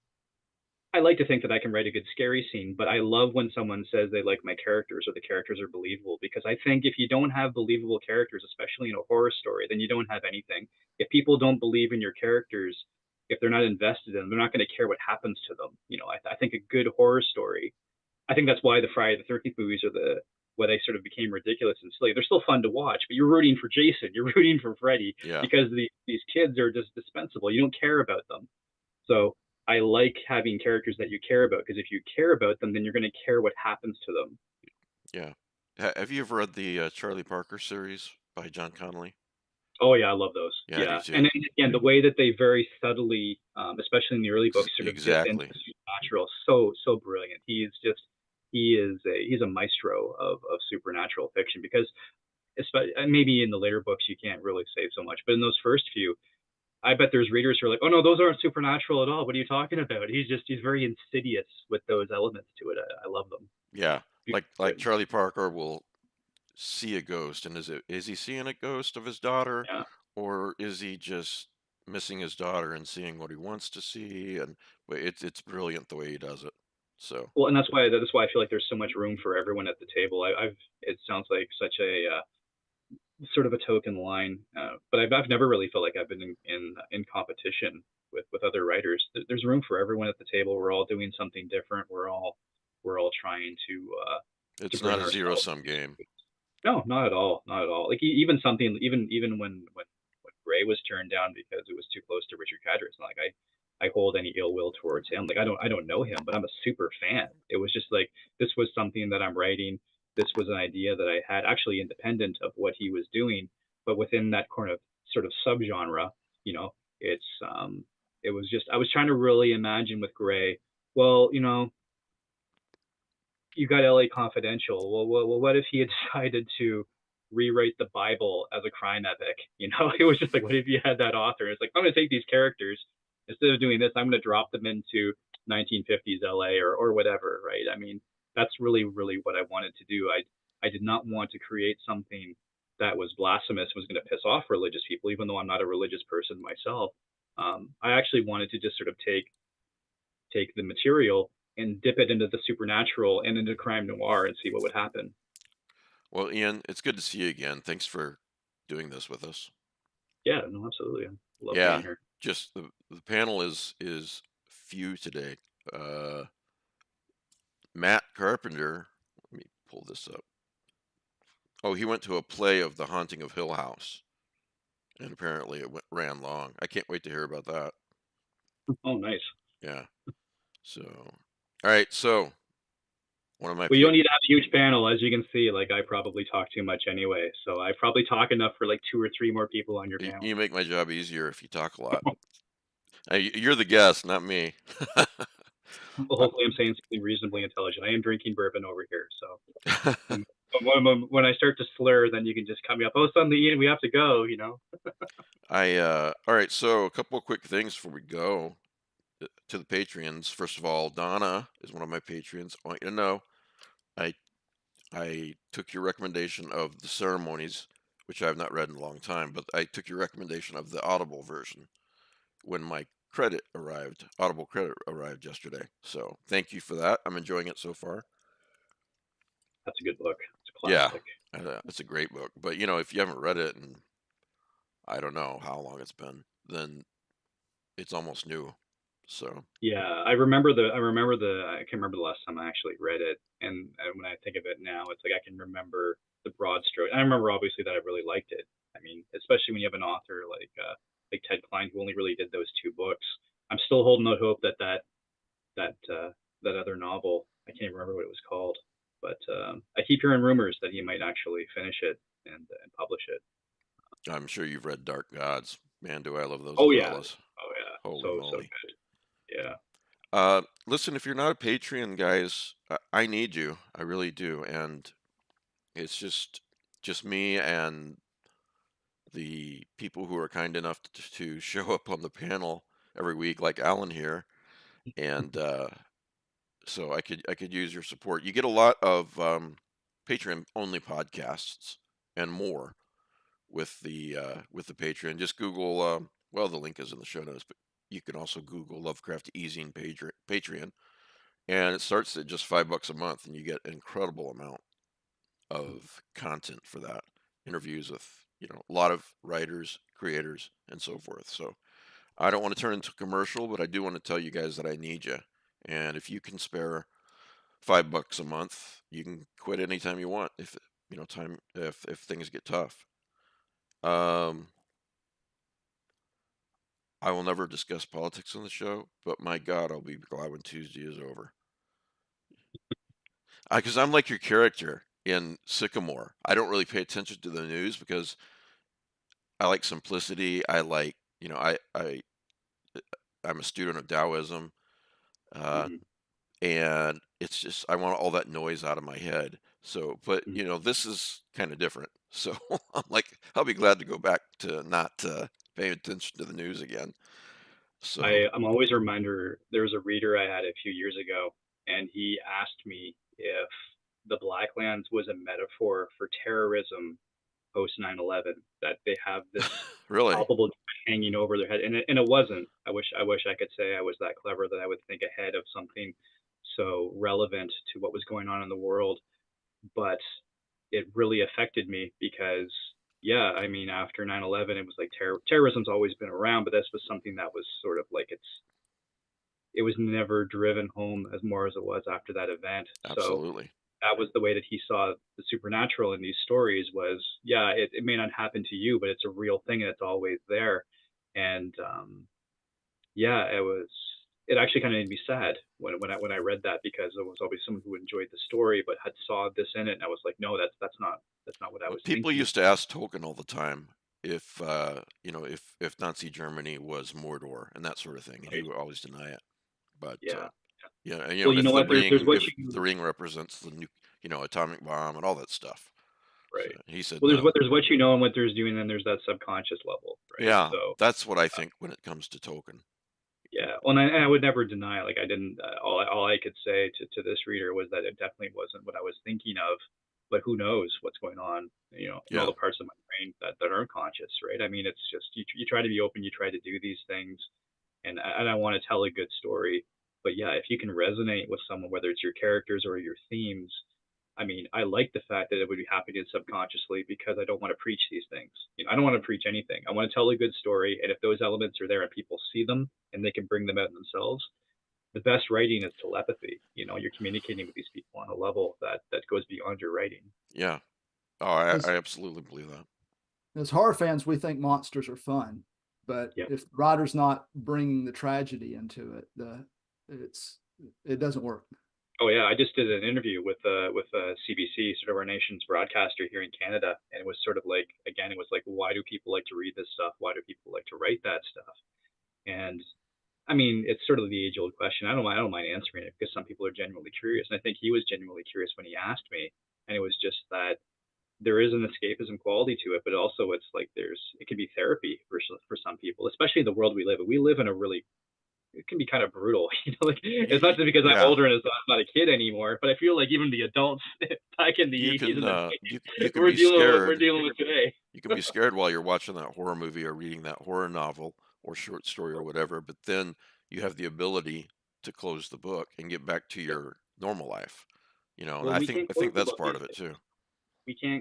I like to think that I can write a good scary scene, but I love when someone says they like my characters or the characters are believable, because I think if you don't have believable characters, especially in a horror story, then you don't have anything. If people don't believe in your characters, if they're not invested in them, they're not going to care what happens to them. You know, I think a good horror story, I think that's why the Friday the 13th movies are where they sort of became ridiculous and silly. They're still fun to watch, but you're rooting for Jason, you're rooting for Freddy, because these kids are just dispensable. You don't care about them. So I like having characters that you care about, because if you care about them, then you're going to care what happens to them. Yeah. Have you ever read the Charlie Parker series by John Connolly? Oh yeah, I love those. Yeah. And again, the way that they very subtly, especially in the early books, sort of get into the supernatural, so brilliant. He's a maestro of supernatural fiction, because maybe in the later books you can't really say so much, but in those first few, I bet there's readers who are like, "Oh no, those aren't supernatural at all. What are you talking about?" He's very insidious with those elements to it. I love them. Yeah, like Charlie Parker will see a ghost, and is he seeing a ghost of his daughter, or is he just missing his daughter and seeing what he wants to see? And it's brilliant the way he does it. So well, and that's why I feel like there's so much room for everyone at the table. It sounds like such a sort of a token line. But I've never really felt like I've been in competition with other writers. There's room for everyone at the table. We're all doing something different. We're all trying to It's bring not a ourselves. zero-sum game. No, not at all, not at all. Like even something, even when Gray was turned down because it was too close to Richard Cadre, it's not like I hold any ill will towards him. Like I don't know him, but I'm a super fan. It was just like this was something that I'm writing. This was an idea that I had actually independent of what he was doing, but within that kind of sort of subgenre, you know, it's it was just I was trying to really imagine with Gray. Well, you know, you got LA Confidential. Well, what if he had decided to rewrite the Bible as a crime epic? You know, it was just like, what if you had that author? It's like, I'm going to take these characters, instead of doing this, I'm going to drop them into 1950s LA or whatever, right? I mean, that's really, really what I wanted to do. I did not want to create something that was blasphemous, was going to piss off religious people, even though I'm not a religious person myself. I actually wanted to just sort of take the material and dip it into the supernatural and into crime noir and see what would happen. Well, Ian, it's good to see you again. Thanks for doing this with us. Yeah, no, absolutely. I love Yeah, being here. just the panel is few today. Matt Carpenter, let me pull this up. Oh, he went to a play of The Haunting of Hill House, and apparently it ran long. I can't wait to hear about that. Oh, nice. Yeah. So, all right. So, one of my Well, you don't need to have a huge panel, as you can see. Like I probably talk too much anyway, so I probably talk enough for like 2 or 3 more people on your panel. you make my job easier if you talk a lot. You're the guest, not me. Well, hopefully, I'm saying something reasonably intelligent. I am drinking bourbon over here, so when I start to slur, then you can just cut me up. Oh, suddenly, Ian, we have to go. You know. All right. So, a couple of quick things before we go to the Patreons. First of all, Donna is one of my Patreons. I want you to know, I took your recommendation of the ceremonies, which I have not read in a long time, but I took your recommendation of the Audible version when my Audible credit arrived yesterday. So thank you for that. I'm enjoying it so far. That's a good book. It's a classic. classic. It's a great book. But you know, if you haven't read it, and I don't know how long it's been, then it's almost new. So Yeah, I remember the I can't remember the last time I actually read it, and when I think of it now, it's like I can remember the broad stroke. I remember obviously that I really liked it. I mean, especially when you have an author like Ted Klein who only really did those 2 books. I'm still holding out hope that that other novel, I can't even remember what it was called, but I keep hearing rumors that he might actually finish it and publish it. I'm sure you've read Dark Gods. Man, do I love those Oh yeah, novellas. oh yeah, Holy so moly. good. Yeah. Listen, if you're not a Patreon, guys, I need you. I really do. And it's just me and the people who are kind enough to show up on the panel every week, like Alan here. And so I could use your support. You get a lot of Patreon only podcasts and more with the Patreon. Just Google. Well, the link is in the show notes, but you can also Google Lovecraft Easing Patreon, and it starts at just $5 a month, and you get an incredible amount of content for that. Interviews with a lot of writers, creators, and so forth. So I don't want to turn into commercial, but I do want to tell you guys that I need you. And if you can spare $5 a month, you can quit anytime you want. If if things get tough. I will never discuss politics on the show, but my God, I'll be glad when Tuesday is over. Because I'm like your character in Sycamore. I don't really pay attention to the news because I like simplicity. I like, I'm a student of Taoism, Mm-hmm. and it's just I want all that noise out of my head. So, but this is kind of different. So I'm like, I'll be glad to go back to not paying attention to the news again. So I'm always a reminder. There was a reader I had a few years ago, and he asked me if the Blacklands was a metaphor for terrorism post 9/11. That they have this really, palpable hanging over their head, and it wasn't. I wish I could say I was that clever that I would think ahead of something so relevant to what was going on in the world, but it really affected me because yeah, I mean, after 9/11, it was like terrorism's always been around, but this was something that was sort of like it was never driven home as more as it was after that event. So Absolutely. that was the way that he saw the supernatural in these stories was, yeah, it may not happen to you, but it's a real thing and it's always there. And yeah, it actually kind of made me sad when I read that because there was always someone who enjoyed the story but had saw this in it, and I was like, no, that's not what I Well, was people thinking. used to ask Tolkien all the time if if Nazi Germany was Mordor and that sort of thing, and he Right. would always deny it. But Yeah. yeah, and Well, you know what? There's what if you the ring represents the atomic bomb and all that stuff. So right. he said Well, no. there's what you know and what there's doing, and then there's that subconscious level, right? Yeah, So that's what I think when it comes to Tolkien. yeah, well, and I would never deny, like I didn't. All I could say to this reader was that it definitely wasn't what I was thinking of, but who knows what's going on, in all Yeah, the parts of my brain that aren't conscious, right? I mean, it's just you try to be open, you try to do these things, and I want to tell a good story, but yeah, if you can resonate with someone, whether it's your characters or your themes, I mean, I like the fact that it would be happening subconsciously because I don't want to preach these things. I don't want to preach anything. I want to tell a good story, and if those elements are there and people see them and they can bring them out themselves, the best writing is telepathy. You're communicating with these people on a level that goes beyond your writing. yeah. Oh, As I absolutely believe that. as horror fans, we think monsters are fun, but Yeah. if the writer's not bringing the tragedy into it, it doesn't work. Oh yeah, I just did an interview with CBC, sort of our nation's broadcaster here in Canada, and it was sort of like, again, it was like, why do people like to read this stuff? Why do people like to write that stuff? And I mean, it's sort of the age-old question. I don't mind answering it because some people are genuinely curious, and I think he was genuinely curious when he asked me. And it was just that there is an escapism quality to it, but also it's like it can be therapy for some people, especially in the world we live in. We live in a really it can be kind of brutal. Like it's not just because I'm Yeah, older and I'm not a kid anymore, but I feel like even the adults back in the you 80s can and the you can we're be dealing with what we're scared. dealing with today. You can be scared while you're watching that horror movie or reading that horror novel or short story or whatever, but then you have the ability to close the book and get back to Yeah. your normal life. And Well, we can't I close think the that's book part these of it days. too.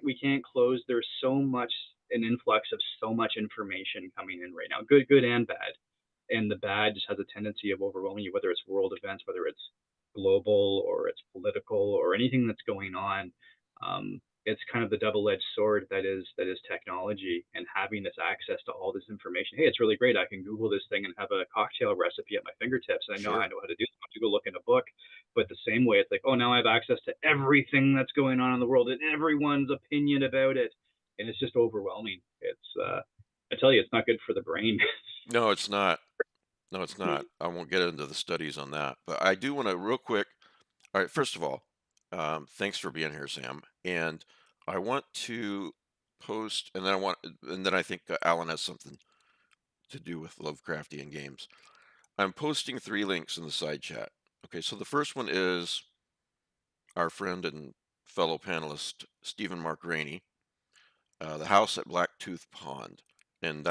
We can't close. There's so much an influx of so much information coming in right now, good and bad. And the bad just has a tendency of overwhelming you, whether it's world events, whether it's global or it's political or anything that's going on. It's kind of the double-edged sword that is technology and having this access to all this information. Hey, it's really great. I can Google this thing and have a cocktail recipe at my fingertips, and I Sure. know how to do it. I have to go look in a book. But the same way, it's like, oh, now I have access to everything that's going on in the world and everyone's opinion about it, and it's just overwhelming. I tell you, it's not good for the brain. No, it's not. No, it's not. I won't get into the studies on that, but I do want to real quick. All right, first of all, thanks for being here, Sam. And I want to post, and then I think Alan has something to do with Lovecraftian games. I'm posting 3 links in the side chat. Okay, so the first one is our friend and fellow panelist Stephen Mark Rainey, The House at Blacktooth Pond, and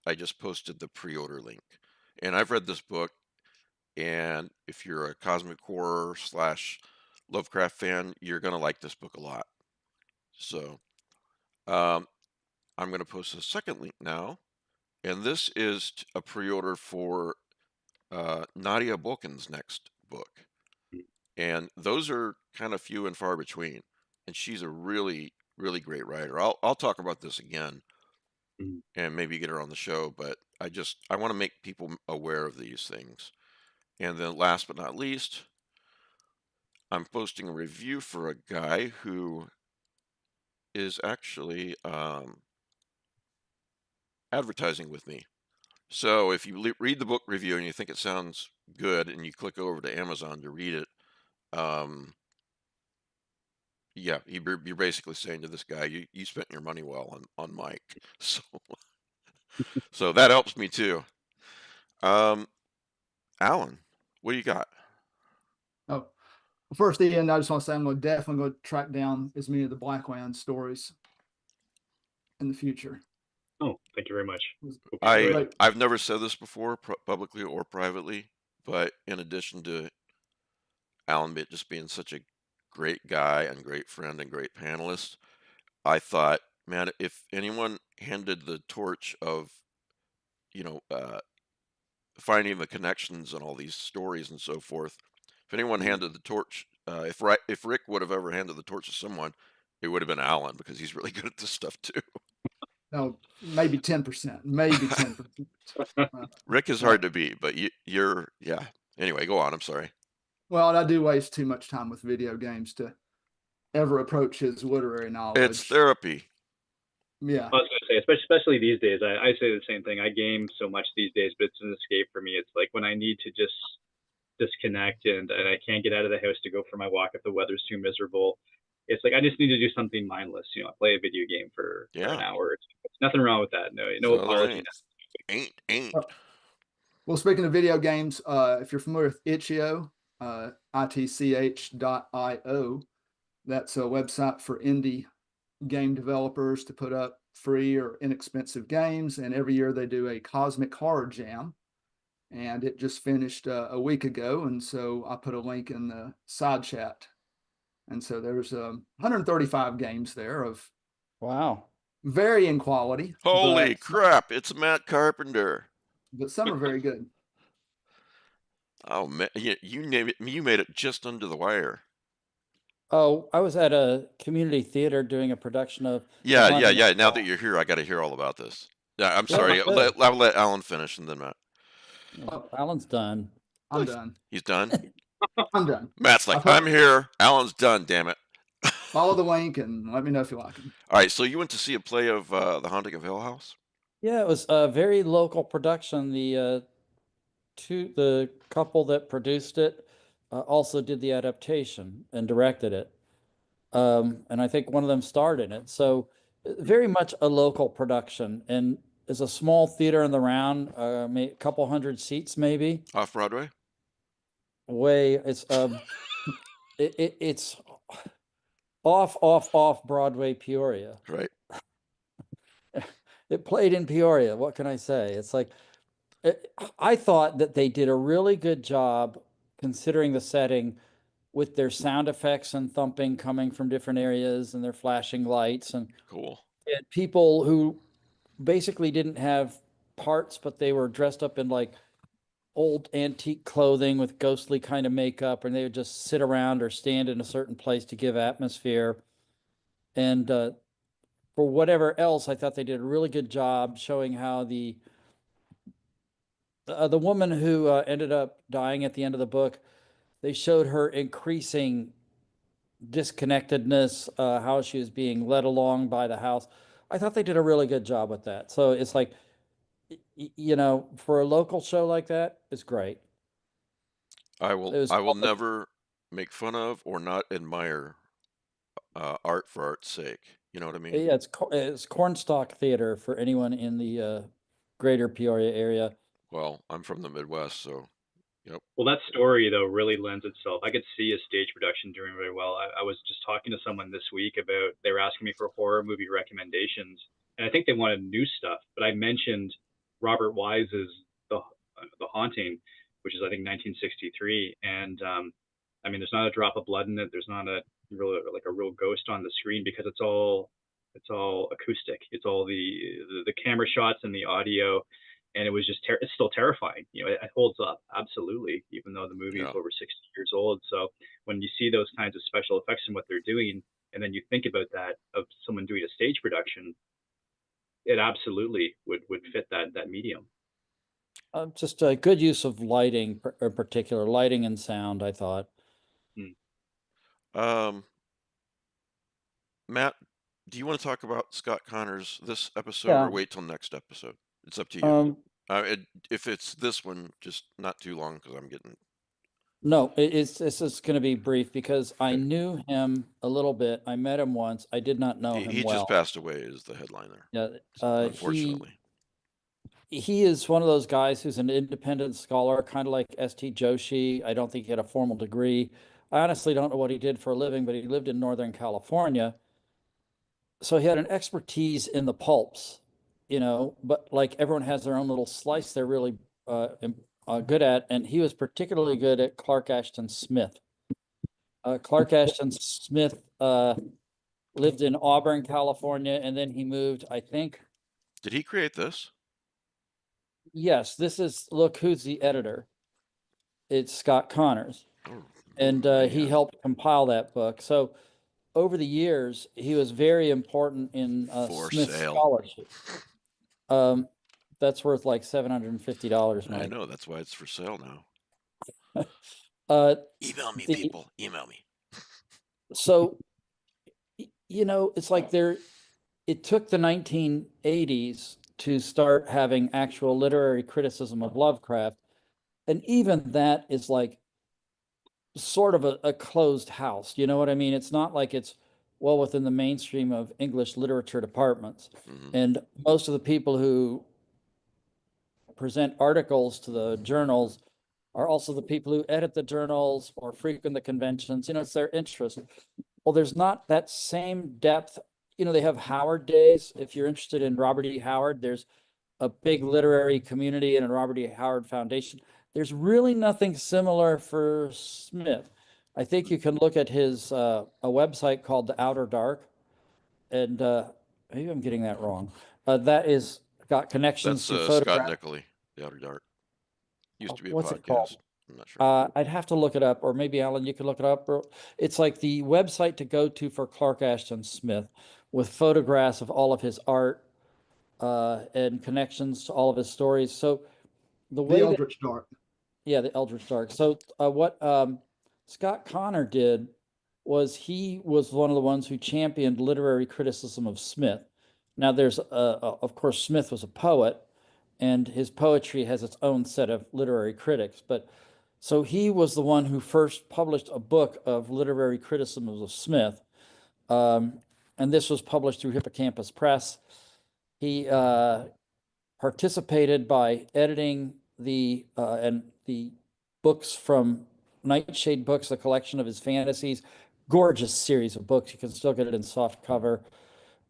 I just posted the pre-order link. And I've read this book, and if you're a cosmic horror / Lovecraft fan, you're gonna like this book a lot. So um, I'm gonna post a second link now, and this is a pre-order for Nadia Bolkin's next book. And those are kind of few and far between. And she's a really, really great writer. I'll talk about this again and maybe get her on the show, but I want to make people aware of these things. And then last but not least, I'm posting a review for a guy who is actually advertising with me. So if you read the book review and you think it sounds good and you click over to Amazon to read it, yeah, you're basically saying to this guy, you spent your money well on Mike. So that helps me too. Um, Alan, what do you got? Oh, first, Ian, I just want to say I'm going to definitely go track down as many of the Blackland stories in the future. Oh, thank you very much. Hope you enjoyed it. I've never said this before, publicly or privately, but in addition to Alan just being such a great guy and great friend and great panelist, I thought man, if anyone handed the torch of, you know, finding the connections and all these stories and so forth, if anyone handed the torch, if Rick would have ever handed the torch to someone, it would have been Alan because he's really good at this stuff too. No, maybe 10%, maybe 10%. Rick is hard to beat, but you're yeah. Anyway, go on. I'm sorry. Well, I do waste too much time with video games to ever approach his literary It's knowledge. therapy. Yeah. I was going to say, especially these days, I say the same thing. I game so much these days, but it's an escape for me. It's like when I need to just disconnect and I can't get out of the house to go for my walk if the weather's too miserable. It's like I just need to do something mindless. You know, play a video game for an hour. It's nothing wrong with that. No apology. Ain't. Well, speaking of video games, if you're familiar with itch.io, itch.io, that's a website for indie game developers to put up free or inexpensive games. And every year they do a Cosmic Horror Jam. And it just finished a week ago. And so I put a link in the side chat. And so there's 135 games there of Wow, varying quality. Holy crap! It's Matt Carpenter. But some are very good. Oh man, you name it. You made it just under the wire. oh, I was at a community theater doing a production of Yeah. Haunting of Now that Hill. you're here, I got to hear all about this. Yeah, I'm Yeah, sorry. good. I'll let Alan finish and then Matt. Alan's done. I'm done. He's done. I'm done. Matt's like, I'm here. Alan's done. Damn it. Follow the link and let me know if you like them. All right. So you went to see a play of The Haunting of Hill House? Yeah, it was a very local production. The couple that produced it also did the adaptation and directed it. And I think one of them starred in it. So very much a local production, and it's a small theater in the round, a couple hundred seats maybe. Off Broadway? It's it's off Broadway, Peoria. Right. It played in Peoria. What can I say? It's like I thought that they did a really good job considering the setting with their sound effects and thumping coming from different areas and their flashing lights and Cool. people who basically didn't have parts, but they were dressed up in like old antique clothing with ghostly kind of makeup, and they would just sit around or stand in a certain place to give atmosphere. And for whatever else, I thought they did a really good job showing how the woman who ended up dying at the end of the book, they showed her increasing disconnectedness, how she was being led along by the house. I thought they did a really good job with that. So it's like, you know, for a local show like that, it's great. I will never make fun of or not admire art for art's sake. You know what I mean? Yeah, it's Cornstalk Theater for anyone in the greater Peoria area. Well, I'm from the Midwest, so yep. Well, that story though really lends itself. I could see a stage production doing very well. I was just talking to someone this week about, they were asking me for horror movie recommendations, and I think they wanted new stuff. But I mentioned Robert Wise's The Haunting, which is I think 1963, and I mean, there's not a drop of blood in it. There's not a real ghost on the screen because it's all acoustic. It's all the camera shots and the audio. And it was just it's still terrifying. You know, it holds up absolutely, even though the movie is over 60 years old. So when you see those kinds of special effects and what they're doing, and then you think about that of someone doing a stage production, it absolutely would fit that medium. Just a good use of lighting, in particular lighting and sound, I thought. Matt, do you want to talk about Scott Connors this episode Yeah. or wait till next episode? It's up to you. If it's this one, just not too long because I'm getting. No, this is going to be brief because I knew him a little bit. I met him once. I did not know him well. He just passed away is the headline there. Yeah, unfortunately. He is one of those guys who's an independent scholar, kind of like St. Joshi. I don't think he had a formal degree. I honestly don't know what he did for a living, but he lived in Northern California. So he had an expertise in the pulps, you know, but like everyone has their own little slice they're really good at. And he was particularly good at Clark Ashton Smith. Clark Ashton Smith lived in Auburn, California, and then he moved, I think. Did he create this? Yes, look who's the editor. It's Scott Connors. Oh, And he man. helped compile that book. So over the years, he was very important in For Smith's sale. scholarship. That's worth like $750, I Mike. know, that's why it's for sale now. Email me, people. Email me. So, it's like it took the 1980s to start having actual literary criticism of Lovecraft. And even that is like sort of a closed house. You know what I mean? It's not like it's well within the mainstream of English literature departments. Mhm. And most of the people who present articles to the journals are also the people who edit the journals or frequent the conventions. It's their interest. Well, there's not that same depth. They have Howard Days. If you're interested in Robert E. Howard, there's a big literary community and a Robert E. Howard Foundation. There's really nothing similar for Smith. I think you can look at his a website called The Outer Dark, and maybe I'm getting that wrong. That is got connections That's to Scott photograph. Nickley, The Outer Dark. Used to be a What's it called? podcast. I'm not sure. I'd have to look it up, or maybe Alan, you could look it up. It's like the website to go to for Clark Ashton Smith, with photographs of all of his art and connections to all of his stories. So the way The that, Eldritch Dark. yeah, the Eldritch Dark. So what Scott Connor did was he was one of the ones who championed literary criticism of Smith. Now there's of course Smith was a poet, and his poetry has its own set of literary critics, but so he was the one who first published a book of literary criticisms of Smith. And this was published through Hippocampus Press. He participated by editing the books from Nightshade Books, the collection of his fantasies. Gorgeous series of books. You can still get it in soft cover.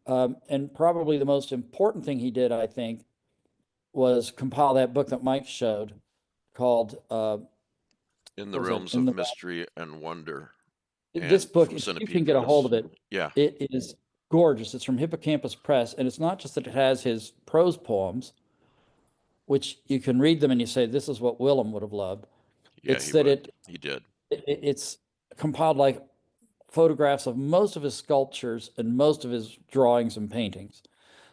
And probably the most important thing he did, I think, was compile that book that Mike showed called In the was it? Realms In of the- Mystery and Wonder. this And book, from if you Centipede can get a hold of Press. it, Yeah. it is gorgeous. It's from Hippocampus Press, and it's not just that it has his prose poems, which you can read them and you say, this is what Willem would have loved. Yeah, It's he that would. He did. it's compiled like photographs of most of his sculptures and most of his drawings and paintings.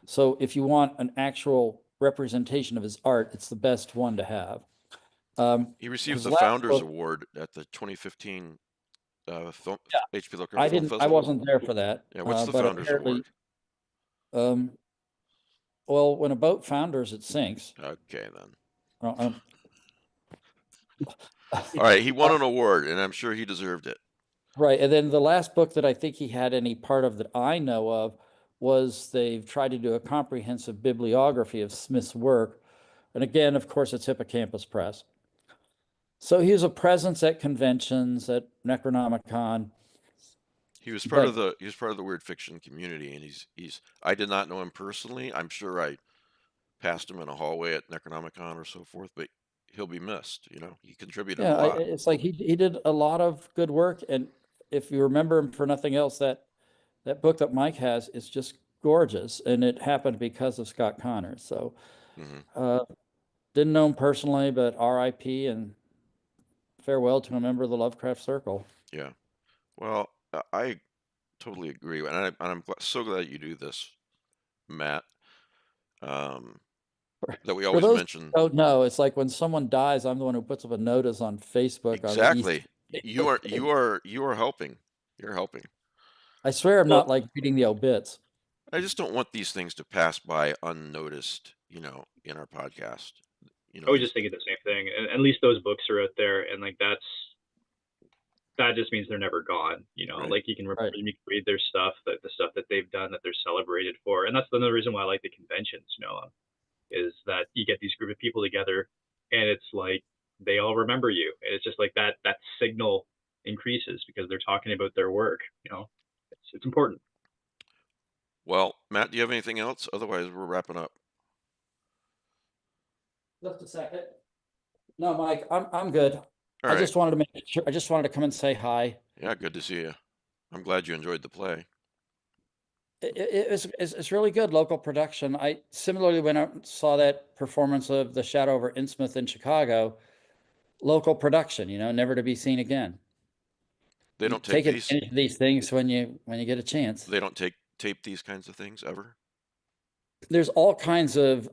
So if you want an actual representation of his art, it's the best one to have. He received his the last Founders book- Award at the 2015 H.P. Lovecraft I Film didn't. I Festival. wasn't there for that. Yeah, what's the but Founders Award? apparently, well, when a boat founders, it sinks. Okay, then. All All right, he won an award, and I'm sure he deserved it. Right, and then the last book that I think he had any part of that I know of was they've tried to do a comprehensive bibliography of Smith's work. And again, of course, it's Hippocampus Press. So he was a presence at conventions, at Necronomicon. He was part of the weird fiction community, and he's I did not know him personally. I'm sure I passed him in a hallway at Necronomicon or so forth, but he'll be missed. He contributed a lot. It's like he did a lot of good work, and if you remember him for nothing else, that book that Mike has is just gorgeous, and it happened because of Scott Connors. So didn't know him personally, but R.I.P. and farewell to a member of the Lovecraft Circle. Yeah. Well, I totally agree, and I'm so glad you do this, Matt. That we always mention. Oh no, it's like when someone dies, I'm the one who puts up a notice on Facebook. Exactly. You are helping. You're helping. I swear I'm not like reading the obits. I just don't want these things to pass by unnoticed, in our podcast. I was just thinking the same thing. And at least those books are out there, and like that just means they're never gone. Right. Like you can read their stuff, the stuff that they've done that they're celebrated for, and that's another reason why I like the conventions. Is that you get these group of people together, and it's like they all remember you, and it's just like that signal increases because they're talking about their work. It's important. Well, Matt, do you have anything else? Otherwise, we're wrapping up. Just a second. No, Mike, I'm good. All right. Just wanted to make sure. I just wanted to come and say hi. Yeah, good to see you. I'm glad you enjoyed the play. It's really good local production. I similarly, when I saw that performance of The Shadow over Innsmouth in Chicago, local production, never to be seen again. They don't Take take these. advantage of these things when you get a chance. They don't tape these kinds of things ever. There's all kinds of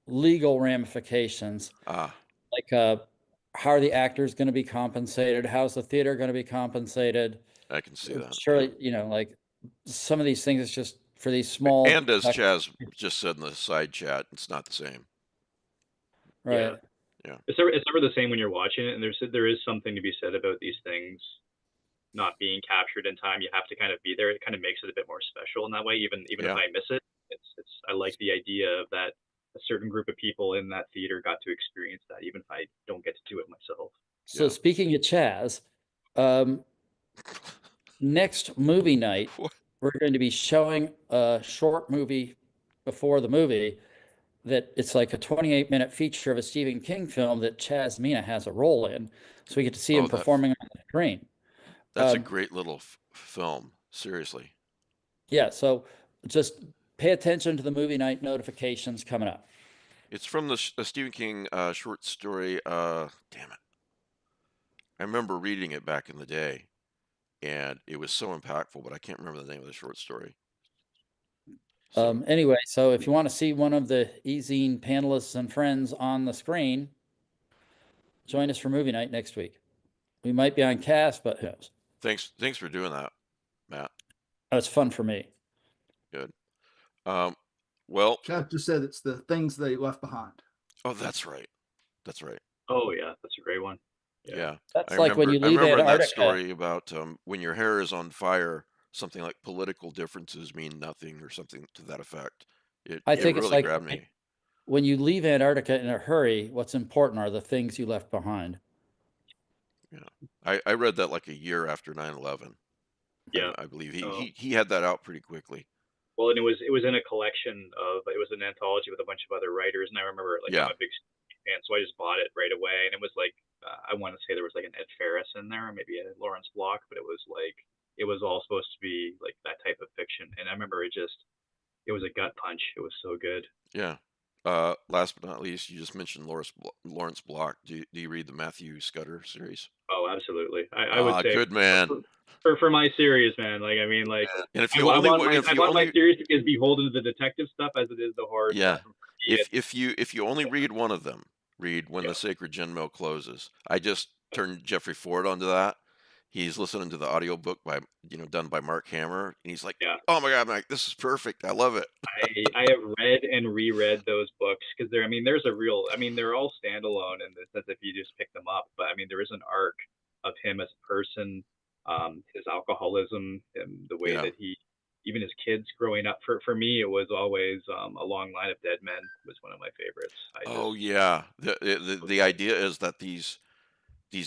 legal ramifications, Ah, like how are the actors going to be compensated? How's the theater going to be compensated? I can see that. Surely, like some of these things, it's just for these small. And as Chaz just said in the side chat, it's not the same. Right. Yeah. It's never the same when you're watching it, and there is something to be said about these things not being captured in time. You have to kind of be there. It kind of makes it a bit more special in that way. Even if I miss it, I like the idea of that a certain group of people in that theater got to experience that, even if I don't get to do it myself. So speaking of Chaz, next movie night, we're going to be showing a short movie before the movie that it's like a 28-minute feature of a Stephen King film that Chaz Mina has a role in. So we get to see him performing on the screen. That's a great little film, seriously. Yeah, so just pay attention to the movie night notifications coming up. It's from the Stephen King short story. Damn it. I remember reading it back in the day, and it was so impactful, but I can't remember the name of the short story. So. Anyway, so if you want to see one of the e-zine panelists and friends on the screen, join us for movie night next week. We might be on cast, but who knows? Thanks for doing that, Matt. That was fun for me. Good. Well, Chad just said it's the things they left behind. Oh, that's right. That's right. Oh yeah, that's a great one. Yeah. That's like when you leave Antarctica. That story about when your hair is on fire, something like political differences mean nothing or something to that effect. I think really it's like grabbed me. When you leave Antarctica in a hurry, what's important are the things you left behind. Yeah. I read that like a year after 9/11. Yeah. I believe he had that out pretty quickly. Well, and it was in a collection it was an anthology with a bunch of other writers, and I remember I'm a big fan, so I just bought it right away, and it was like I want to say there was like an Ed Ferris in there, maybe a Lawrence Block, but it was all supposed to be like that type of fiction, and I remember it was a gut punch. It was so good. Yeah. Last but not least, you just mentioned Lawrence Block. Do you read the Matthew Scudder series? Oh, absolutely. I would say good man. For my series, man. And if I want my series to be as beholden to the detective stuff as it is the horror stuff. If you only read one of them, read When the Sacred Gin Mill Closes. I just turned Jeffrey Ford onto that. He's listening to the audiobook done by Mark Hammer, and he's like, "Oh my God, Mike, this is perfect. I love it." I have read and reread those books because they're all standalone in the sense if you just pick them up, but there is an arc of him as a person, his alcoholism, and the way that even his kids growing up. For me, it was always A Long Line of Dead Men was one of my favorites. The idea is that these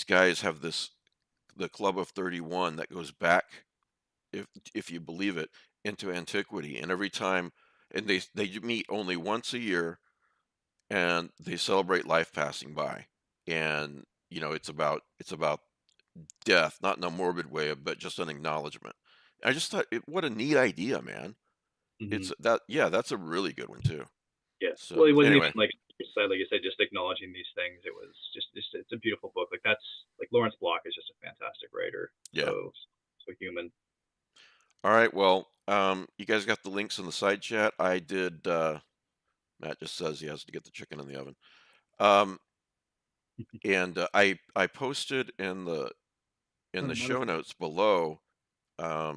guys have the Club of 31 that goes back, if you believe it, into antiquity, and every time, and they meet only once a year, and they celebrate life passing by, and it's about death, not in a morbid way, but just an acknowledgement. I just thought, what a neat idea, man. Mm-hmm. That's a really good one too. Yeah. So, well, it wasn't even like you said, just acknowledging these things. It was just it's a beautiful book. Lawrence Block is just a fantastic writer. Yeah. So human. All right. Well, you guys got the links in the side chat. I did. Matt just says he has to get the chicken in the oven. And I posted in the show notes below a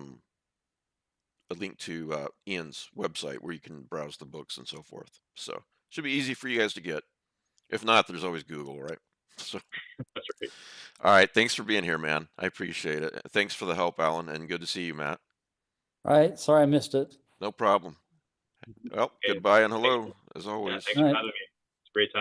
link to Ian's website where you can browse the books and so forth. So should be easy for you guys to get. If not, there's always Google, right? So that's right. All right, thanks for being here, man. I appreciate it. Thanks for the help, Alan, and good to see you, Matt. All right, sorry I missed it. No problem. Well, goodbye and hello, as always. Yeah, thanks for having me. It's a great time.